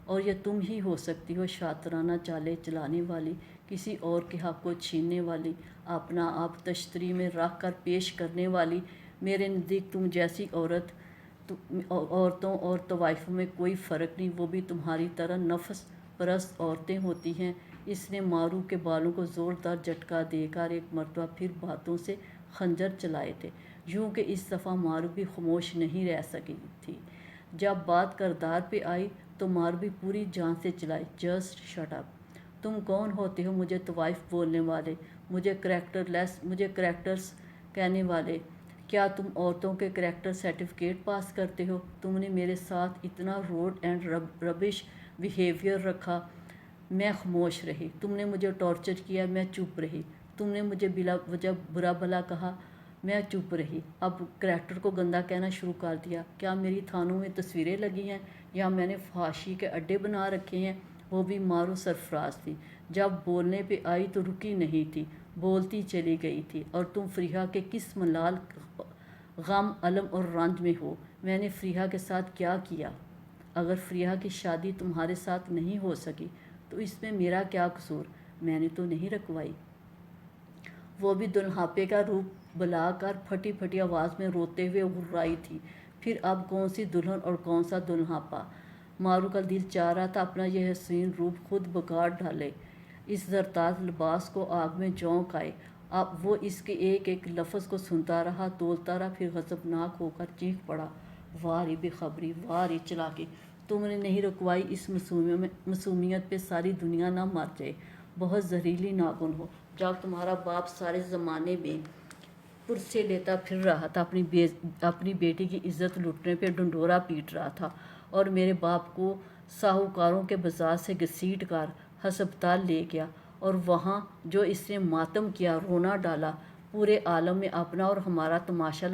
S1: اور یہ تم ہی ہو سکتی ہو، شاطرانہ چالیں چلانے والی، کسی اور کے حق کو چھیننے والی، اپنا آپ تشتری میں رکھ کر پیش کرنے والی۔ میرے نزدیک تم جیسی عورتوں اور طوائفوں میں کوئی فرق نہیں، وہ بھی تمہاری طرح نفس پرست عورتیں ہوتی ہیں۔ اس نے مارو کے بالوں کو زوردار جھٹکا دے کر ایک مرتبہ پھر باتوں سے خنجر چلائے تھے، یوں کہ اس دفعہ مارو بھی خاموش نہیں رہ سکی تھی۔ جب بات کردار پہ آئی تو مارو بھی پوری جان سے چلائی، جسٹ شٹ اپ! تم کون ہوتے ہو مجھے طوائف بولنے والے، مجھے کریکٹرز کہنے والے؟ کیا تم عورتوں کے کریکٹر سرٹیفکیٹ پاس کرتے ہو؟ تم نے میرے ساتھ اتنا روڈ اینڈ ربش بیہیویئر رکھا، میں خاموش رہی۔ تم نے مجھے ٹارچر کیا، میں چپ رہی۔ تم نے مجھے بلا وجہ برا بھلا کہا، میں چپ رہی۔ اب کریکٹر کو گندا کہنا شروع کر دیا۔ کیا میری تھانوں میں تصویریں لگی ہیں یا میں نے فحاشی کے اڈے بنا رکھے ہیں؟ وہ بھی مارو سرفراز تھی، جب بولنے پہ آئی تو رکی نہیں تھی، بولتی چلی گئی تھی۔ اور تم فریحہ کے کس ملال غم، الم اور رنج میں ہو؟ میں نے فریحہ کے ساتھ کیا کیا؟ اگر فریحہ کی شادی تمہارے ساتھ نہیں ہو سکی تو اس میں میرا کیا قصور؟ میں نے تو نہیں رکوائی۔ وہ بھی دلہاپے کا روپ بلا کر پھٹی پھٹی آواز میں روتے ہوئے گھررائی تھی۔ پھر اب کون سی دلہن اور کون سا دلہاپا؟ مارو کا دل چاہ رہا تھا اپنا یہ حسین روپ خود بگاڑ ڈالے، اس زرتاز لباس کو آگ میں جھونک آئے۔ اب وہ اس کے ایک ایک لفظ کو سنتا رہا، تولتا رہا، پھر غضبناک ہو کر چیخ پڑا، واری بے خبری، واری چلاکی! تم نے نہیں رکوائی، اس معصومیت پہ ساری دنیا نہ مر جائے! بہت زہریلی ناخن ہو! جب تمہارا باپ سارے زمانے میں پرسے لیتا پھر رہا تھا، اپنی بیٹی کی عزت لٹنے پہ ڈنڈورا پیٹ رہا تھا، اور میرے باپ کو ساہوکاروں کے بازار سے گھسیٹ کر ہسپتال لے گیا، اور وہاں جو اس نے ماتم کیا، رونا ڈالا، پورے عالم میں اپنا اور ہمارا تماشا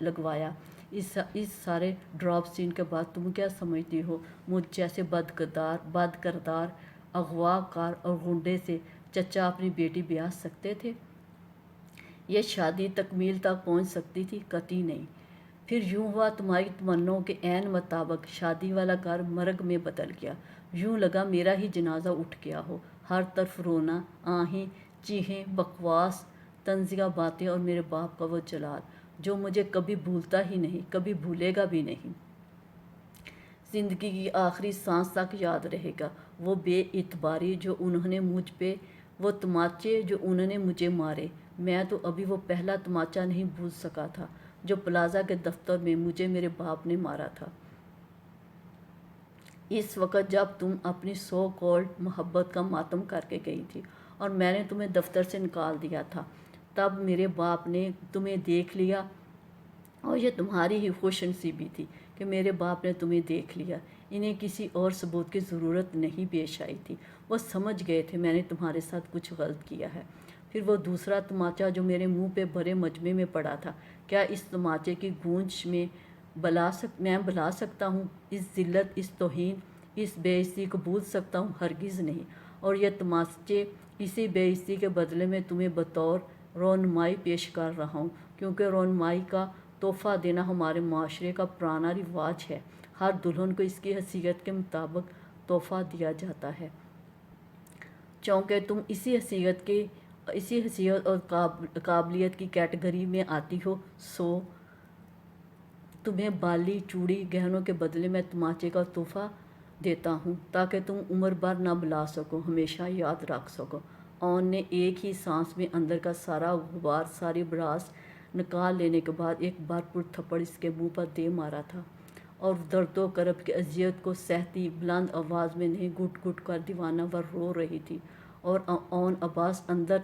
S1: لگوایا، اس سارے ڈراپ سین کے بعد تم کیا سمجھتی ہو مجھ جیسے بد کردار اغوا کار اور غنڈے سے چچا اپنی بیٹی بیاہ سکتے تھے؟ یہ شادی تکمیل تک پہنچ سکتی تھی؟ قطعی نہیں۔ پھر یوں ہوا تمہاری تمناؤں کے عین مطابق شادی والا گھر مرگ میں بدل گیا، یوں لگا میرا ہی جنازہ اٹھ گیا ہو۔ ہر طرف رونا، آہیں، چیخیں، بکواس، طنزیہ باتیں، اور میرے باپ کا وہ جلال جو مجھے کبھی بھولتا ہی نہیں، کبھی بھولے گا بھی نہیں۔ زندگی کی آخری سانس تک یاد رہے گا۔ وہ بے اعتباری جو انہوں نے مجھ پہ، وہ تماچے جو انہوں نے مجھے مارے، میں تو ابھی وہ پہلا تماچا نہیں بھول سکا تھا جو پلازا کے دفتر میں مجھے میرے باپ نے مارا تھا۔ اس وقت جب تم اپنی سو کالڈ محبت کا ماتم کر کے گئی تھی اور میں نے تمہیں دفتر سے نکال دیا تھا، تب میرے باپ نے تمہیں دیکھ لیا، اور یہ تمہاری ہی خوش نصیبی تھی کہ میرے باپ نے تمہیں دیکھ لیا۔ انہیں کسی اور ثبوت کی ضرورت نہیں پیش آئی تھی، وہ سمجھ گئے تھے میں نے تمہارے ساتھ کچھ غلط کیا ہے۔ پھر وہ دوسرا تماچا جو میرے منہ پہ بھرے مجمع میں پڑا تھا، کیا اس تماچے کی گونج میں میں بلا سکتا ہوں؟ اس ذلت، اس توہین، اس بے عزتی کو بھول سکتا ہوں؟ ہرگز نہیں۔ اور یہ تماچے اسی بے عزتی کے بدلے میں تمہیں بطور رونمائی پیش کر رہا ہوں، کیونکہ رونمائی کا تحفہ دینا ہمارے معاشرے کا پرانا رواج ہے۔ ہر دلہن کو اس کی حیثیت کے مطابق تحفہ دیا جاتا ہے۔ چونکہ تم اسی حیثیت اور قابلیت کی کیٹیگری میں آتی ہو، سو تمہیں بالی، چوڑی، گہنوں کے بدلے میں تماچے کا تحفہ دیتا ہوں، تاکہ تم عمر بھر نہ بھلا سکو، ہمیشہ یاد رکھ سکو۔ اون نے ایک ہی سانس میں اندر کا سارا غبار، ساری بھڑاس نکال لینے کے بعد ایک بھرپور تھپڑ اس کے منہ پر دے مارا تھا، اور درد و کرب کی اذیت کو سہتی بلند آواز میں نہیں، گھٹ گھٹ کر دیوانہ ور رو رہی تھی۔ اور اون عباس اندر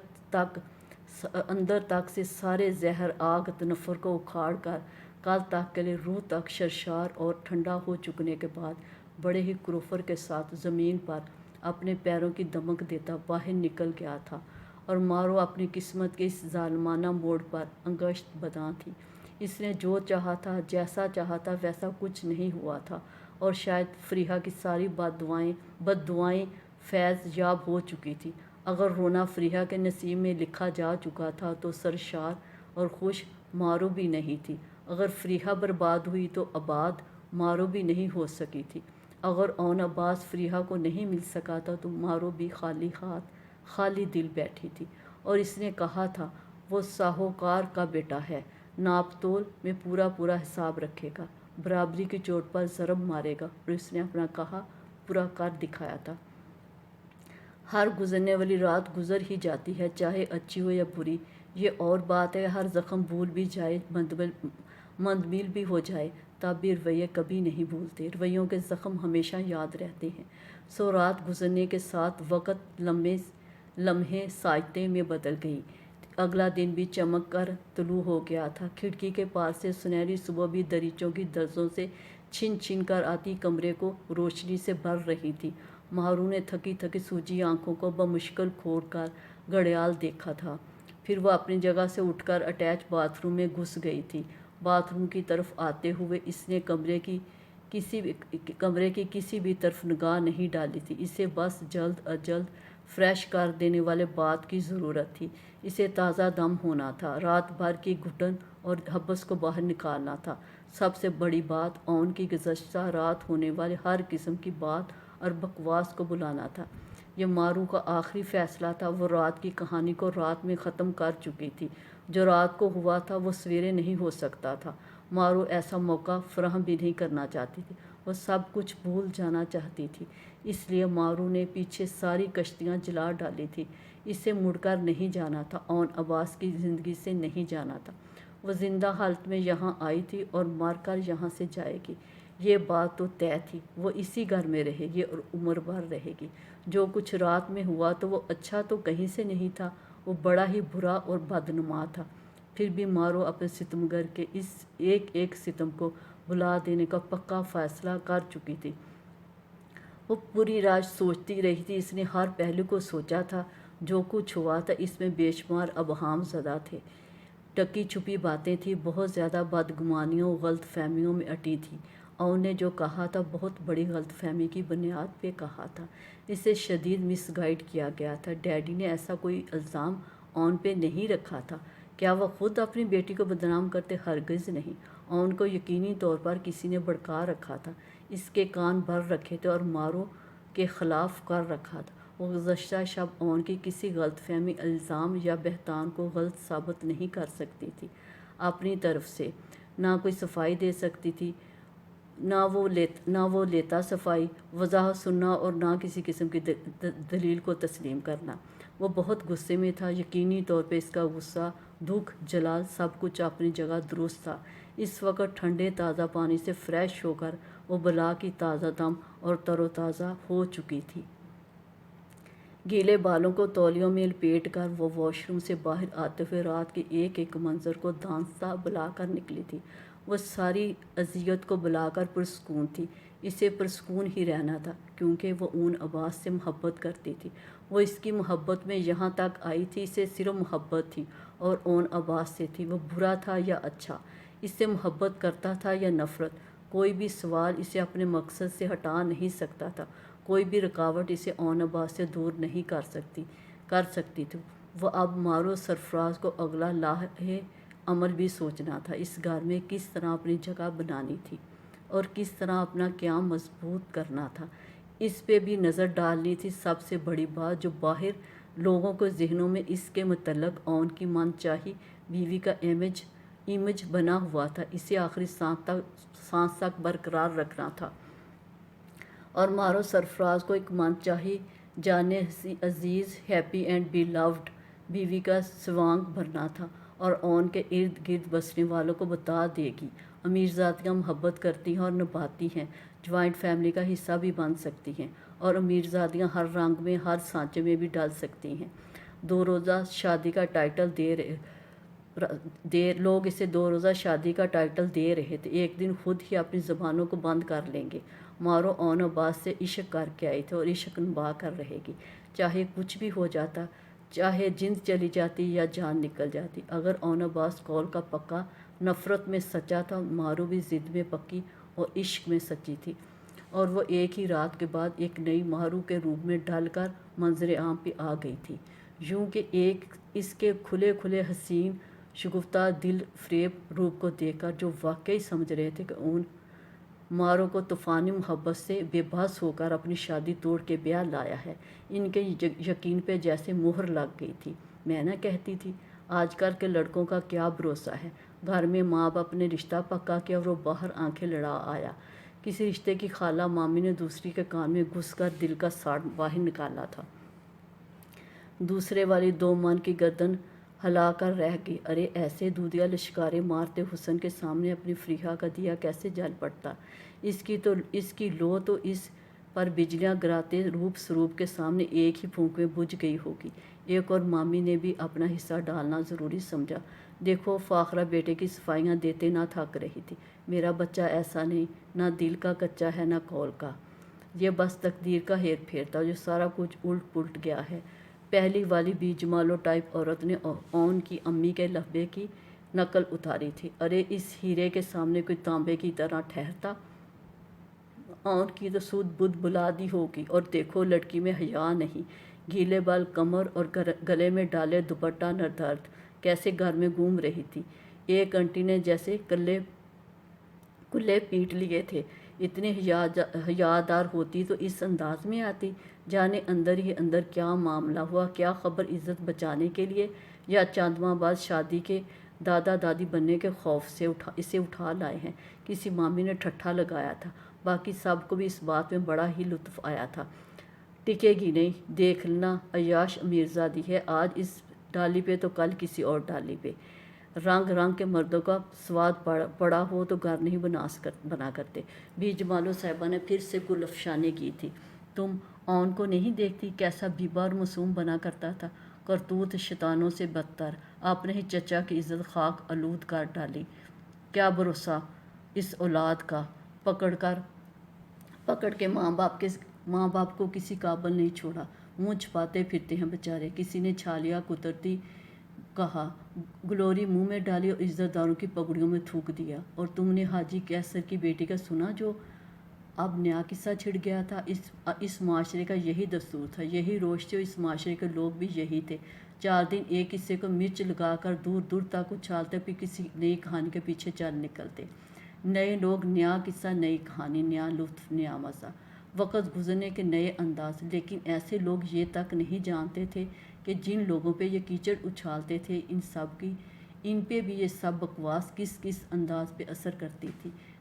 S1: تک سے سارے زہر آگ تنفر کو اکھاڑ کر کل تک کے لیے روح تک سرشار اور ٹھنڈا ہو چکنے کے بعد بڑے ہی کروفر کے ساتھ زمین پر اپنے پیروں کی دمک دیتا باہر نکل گیا تھا، اور مارو اپنی قسمت کے اس ظالمانہ موڑ پر انگشت بداں تھی۔ اس نے جو چاہا تھا، جیسا چاہا تھا، ویسا کچھ نہیں ہوا تھا، اور شاید فریحہ کی ساری بد دعائیں فیض یاب ہو چکی تھی۔ اگر رونا فریحہ کے نصیب میں لکھا جا چکا تھا تو سرشار اور خوش مارو بھی نہیں تھی۔ اگر فریحہ برباد ہوئی تو آباد مارو بھی نہیں ہو سکی تھی۔ اگر اون عباس فریحہ کو نہیں مل سکا تھا تو مارو بھی خالی ہاتھ، خالی دل بیٹھی تھی۔ اور اس نے کہا تھا وہ ساہوکار کا بیٹا ہے، ناپ تول میں پورا حساب رکھے گا، برابری کی چوٹ پر ضرب مارے گا، اور اس نے اپنا کہا پورا کر دکھایا تھا۔ ہر گزرنے والی رات گزر ہی جاتی ہے، چاہے اچھی ہو یا بری۔ یہ اور بات ہے، ہر زخم بھول بھی جائے، مندمل بھی ہو جائے، تب بھی رویے کبھی نہیں بھولتے، رویوں کے زخم ہمیشہ یاد رہتے ہیں۔ سو رات گزرنے کے ساتھ وقت لمحے ساعتیں میں بدل گئی۔ اگلا دن بھی چمک کر طلوع ہو گیا تھا۔ کھڑکی کے پاس سے سنہری صبح بھی دریچوں کی درزوں سے چھن چھن کر آتی کمرے کو روشنی سے بھر رہی تھی۔ مارو نے تھکی سوجی آنکھوں کو بمشکل کھول کر گھڑیال دیکھا تھا، پھر وہ اپنی جگہ سے اٹھ کر اٹیچ باتھ روم میں گھس گئی تھی۔ باتھ روم کی طرف آتے ہوئے اس نے کمرے کی کسی بھی طرف نگاہ نہیں ڈالی تھی۔ اسے بس جلد از جلد فریش کر دینے والے بات کی ضرورت تھی۔ اسے تازہ دم ہونا تھا، رات بھر کی گھٹن اور حبس کو باہر نکالنا تھا۔ سب سے بڑی بات اون کی گزشتہ رات ہونے والے ہر قسم کی بات اور بکواس کو بھلانا تھا۔ یہ مارو کا آخری فیصلہ تھا۔ وہ رات کی کہانی کو رات میں ختم کر چکی تھی۔ جو رات کو ہوا تھا وہ سویرے نہیں ہو سکتا تھا۔ مارو ایسا موقع فراہم بھی نہیں کرنا چاہتی تھی، وہ سب کچھ بھول جانا چاہتی تھی۔ اس لیے مارو نے پیچھے ساری کشتیاں جلا ڈالی تھی۔ اسے مڑ کر نہیں جانا تھا، اون عباس کی زندگی سے نہیں جانا تھا۔ وہ زندہ حالت میں یہاں آئی تھی اور مر کر یہاں سے جائے گی، یہ بات تو طے تھی۔ وہ اسی گھر میں رہے گی اور عمر بھر رہے گی۔ جو کچھ رات میں ہوا تو وہ اچھا تو کہیں سے نہیں تھا، وہ بڑا ہی برا اور بدنما تھا۔ پھر بھی مارو اپنے ستمگر کے اس ایک ستم کو بھلا دینے کا پکا فیصلہ کر چکی تھی۔ وہ پوری رات سوچتی رہی تھی، اس نے ہر پہلو کو سوچا تھا۔ جو کچھ ہوا تھا اس میں بے شمار ابہام زدہ تھے، ٹکی چھپی باتیں تھیں، بہت زیادہ بدگمانیوں، غلط فہمیوں میں اٹی تھی۔ اون نے جو کہا تھا بہت بڑی غلط فہمی کی بنیاد پہ کہا تھا، اسے شدید مس گائیڈ کیا گیا تھا۔ ڈیڈی نے ایسا کوئی الزام اون پہ نہیں رکھا تھا۔ کیا وہ خود اپنی بیٹی کو بدنام کرتے؟ ہرگز نہیں۔ اون کو یقینی طور پر کسی نے بھڑکا رکھا تھا، اس کے کان بھر رکھے تھے اور مارو کے خلاف کر رکھا تھا۔ وہ گزشتہ شب اون کی کسی غلط فہمی، الزام یا بہتان کو غلط ثابت نہیں کر سکتی تھی۔ اپنی طرف سے نہ کوئی صفائی دے سکتی تھی، نہ وہ لیتا صفائی، وضاحت سننا اور نہ کسی قسم کی دلیل کو تسلیم کرنا۔ وہ بہت غصے میں تھا۔ یقینی طور پہ اس کا غصہ، دکھ، جلال سب کچھ اپنی جگہ درست تھا۔ اس وقت ٹھنڈے تازہ پانی سے فریش ہو کر وہ بلا کی تازہ دم اور تر و تازہ ہو چکی تھی۔ گیلے بالوں کو تولیوں میں لپیٹ کر وہ واش روم سے باہر آتے ہوئے رات کے ایک ایک منظر کو دانستہ بلا کر نکلی تھی۔ وہ ساری اذیت کو بلا کر پرسکون تھی۔ اسے پرسکون ہی رہنا تھا کیونکہ وہ اون عباس سے محبت کرتی تھی۔ وہ اس کی محبت میں یہاں تک آئی تھی، اسے صرف محبت تھی اور اون عباس سے تھی۔ وہ برا تھا یا اچھا، اس سے محبت کرتا تھا یا نفرت، کوئی بھی سوال اسے اپنے مقصد سے ہٹا نہیں سکتا تھا، کوئی بھی رکاوٹ اسے اون عباس سے دور نہیں کر سکتی تھی۔ وہ اب مارو سرفراز کو اگلا لاحِ عمل بھی سوچنا تھا۔ اس گھر میں کس طرح اپنی جگہ بنانی تھی اور کس طرح اپنا قیام مضبوط کرنا تھا، اس پہ بھی نظر ڈالنی تھی۔ سب سے بڑی بات جو باہر لوگوں کے ذہنوں میں اس کے متعلق اون کی من چاہی بیوی کا امیج بنا ہوا تھا، اسے آخری سانس تک برقرار رکھنا تھا اور مارو سرفراز کو ایک من چاہی جانے عزیز، ہیپی اینڈ بی لوڈ بیوی کا سوانگ بھرنا تھا اور اون کے ارد گرد بسنے والوں کو بتا دے گی امیرزادیاں محبت کرتی ہیں اور نبھاتی ہیں، جوائنٹ فیملی کا حصہ بھی بن سکتی ہیں اور امیرزادیاں ہر رنگ میں، ہر سانچے میں بھی ڈل سکتی ہیں۔ 2 روزہ شادی کا ٹائٹل لوگ اسے 2 روزہ شادی کا ٹائٹل دے رہے تھے، ایک دن خود ہی اپنی زبانوں کو بند کر لیں گے۔ مارو اون عباس سے عشق کر کے آئی تھی اور عشق نبھا کر رہے گی، چاہے کچھ بھی ہو جاتا، چاہے جند چلی جاتی یا جان نکل جاتی۔ اگر اون عباس قول کا پکا نفرت میں سچا تھا، مارو بھی ضد میں پکی اور عشق میں سچی تھی، اور وہ ایک ہی رات کے بعد ایک نئی مارو کے روپ میں ڈھل کر منظر عام پہ آ گئی تھی، یوں کہ اس کے کھلے حسین شگفتہ دل فریب روپ کو دیکھ کر جو واقعی سمجھ رہے تھے کہ اون مارو کو طوفانی محبت سے بے بس ہو کر اپنی شادی توڑ کے بیاہ لایا ہے، ان کے یقین پہ جیسے مہر لگ گئی تھی۔ میں نہ کہتی تھی، آج کل کے لڑکوں کا کیا بھروسہ ہے۔ گھر میں ماں باپ نے رشتہ پکا کیا اور وہ باہر آنکھیں لڑا آیا۔ کسی رشتے کی خالہ مامی نے دوسری کے کان میں گھس کر دل کا ساڑ باہر نکالا تھا۔ دوسرے والی 2 من کی گردن ہلا کر رہ گئی۔ ارے ایسے دودھیا لشکاریں مارتے حسن کے سامنے اپنی فریحہ کا دیا کیسے جل پڑتا، اس کی لو تو اس پر بجلیاں گراتے روپ سروپ کے سامنے ایک ہی پھونک میں بجھ گئی ہوگی۔ ایک اور مامی نے بھی اپنا حصہ ڈالنا ضروری سمجھا۔ دیکھو فاخرہ بیٹے کی صفائیاں دیتے نہ تھک رہی تھی۔ میرا بچہ ایسا نہیں، نہ دل کا کچا ہے نہ قول کا، یہ بس تقدیر کا ہیر پھیر تھا جو سارا کچھ الٹ پلٹ گیا ہے۔ پہلی والی بی جمالو ٹائپ عورت نے اون کی امی کے لہبے کی نقل اتاری تھی۔ ارے اس ہیرے کے سامنے کوئی تانبے کی طرح ٹھہرتا، اون کی تو سود بدھ بلا دی ہوگی۔ اور دیکھو لڑکی میں حیا نہیں، گیلے بال کمر اور گلے میں ڈالے دوپٹہ نردرد کیسے گھر میں گھوم رہی تھی۔ ایک آنٹی نے جیسے کلے پیٹ لیے تھے۔ اتنی حیادار ہوتی تو اس انداز میں آتی، جانے اندر ہی اندر کیا معاملہ ہوا، کیا خبر عزت بچانے کے لیے یا چند ماہ بعد شادی کے دادا دادی بننے کے خوف سے اسے اٹھا لائے ہیں۔ کسی مامی نے ٹھٹھا لگایا تھا، باقی سب کو بھی اس بات میں بڑا ہی لطف آیا تھا۔ ٹکے گی نہیں، دیکھ لینا عیاش امیرزادی ہے، آج اس ڈالی پہ تو کل کسی اور ڈالی پہ۔ رنگ رنگ کے مردوں کا سواد پڑا ہو تو گھر نہیں بنا کرتے۔ بی جمالو صاحبہ نے پھر سے گل افشانی کی تھی۔ تم اون کو نہیں دیکھتی کیسا بیبا اور معصوم بنا کرتا تھا، کرتوت شیطانوں سے بدتر، اپنے ہی چچا کی عزت خاک آلود کر ڈالی۔ کیا بھروسہ اس اولاد کا، پکڑ کے ماں باپ کو کسی قابل نہیں چھوڑا، منہ چھپاتے پھرتے ہیں بیچارے۔ کسی نے چھالیاں کترتی کہا، گلوری منہ میں ڈالی اور عزت داروں کی پگڑیوں میں تھوک دیا۔ اور تم نے حاجی کیسر کی بیٹی کا سنا جو اب نیا قصہ چھڑ گیا تھا؟ اس معاشرے کا یہی دستور تھا، یہی روش تھی اور اس معاشرے کے لوگ بھی یہی تھے۔ 4 دن ایک قصے کو مرچ لگا کر دور دور تک اچھالتے پھر کسی نئی کہانی کے پیچھے چل نکلتے۔ نئے لوگ، نیا قصہ، نئی کہانی، نیا لطف، نیا مزہ، وقت گزرنے کے نئے انداز۔ لیکن ایسے لوگ یہ تک نہیں جانتے تھے کہ جن لوگوں پہ یہ کیچڑ اچھالتے تھے ان پہ بھی یہ سب بکواس کس انداز پہ اثر کرتی تھی۔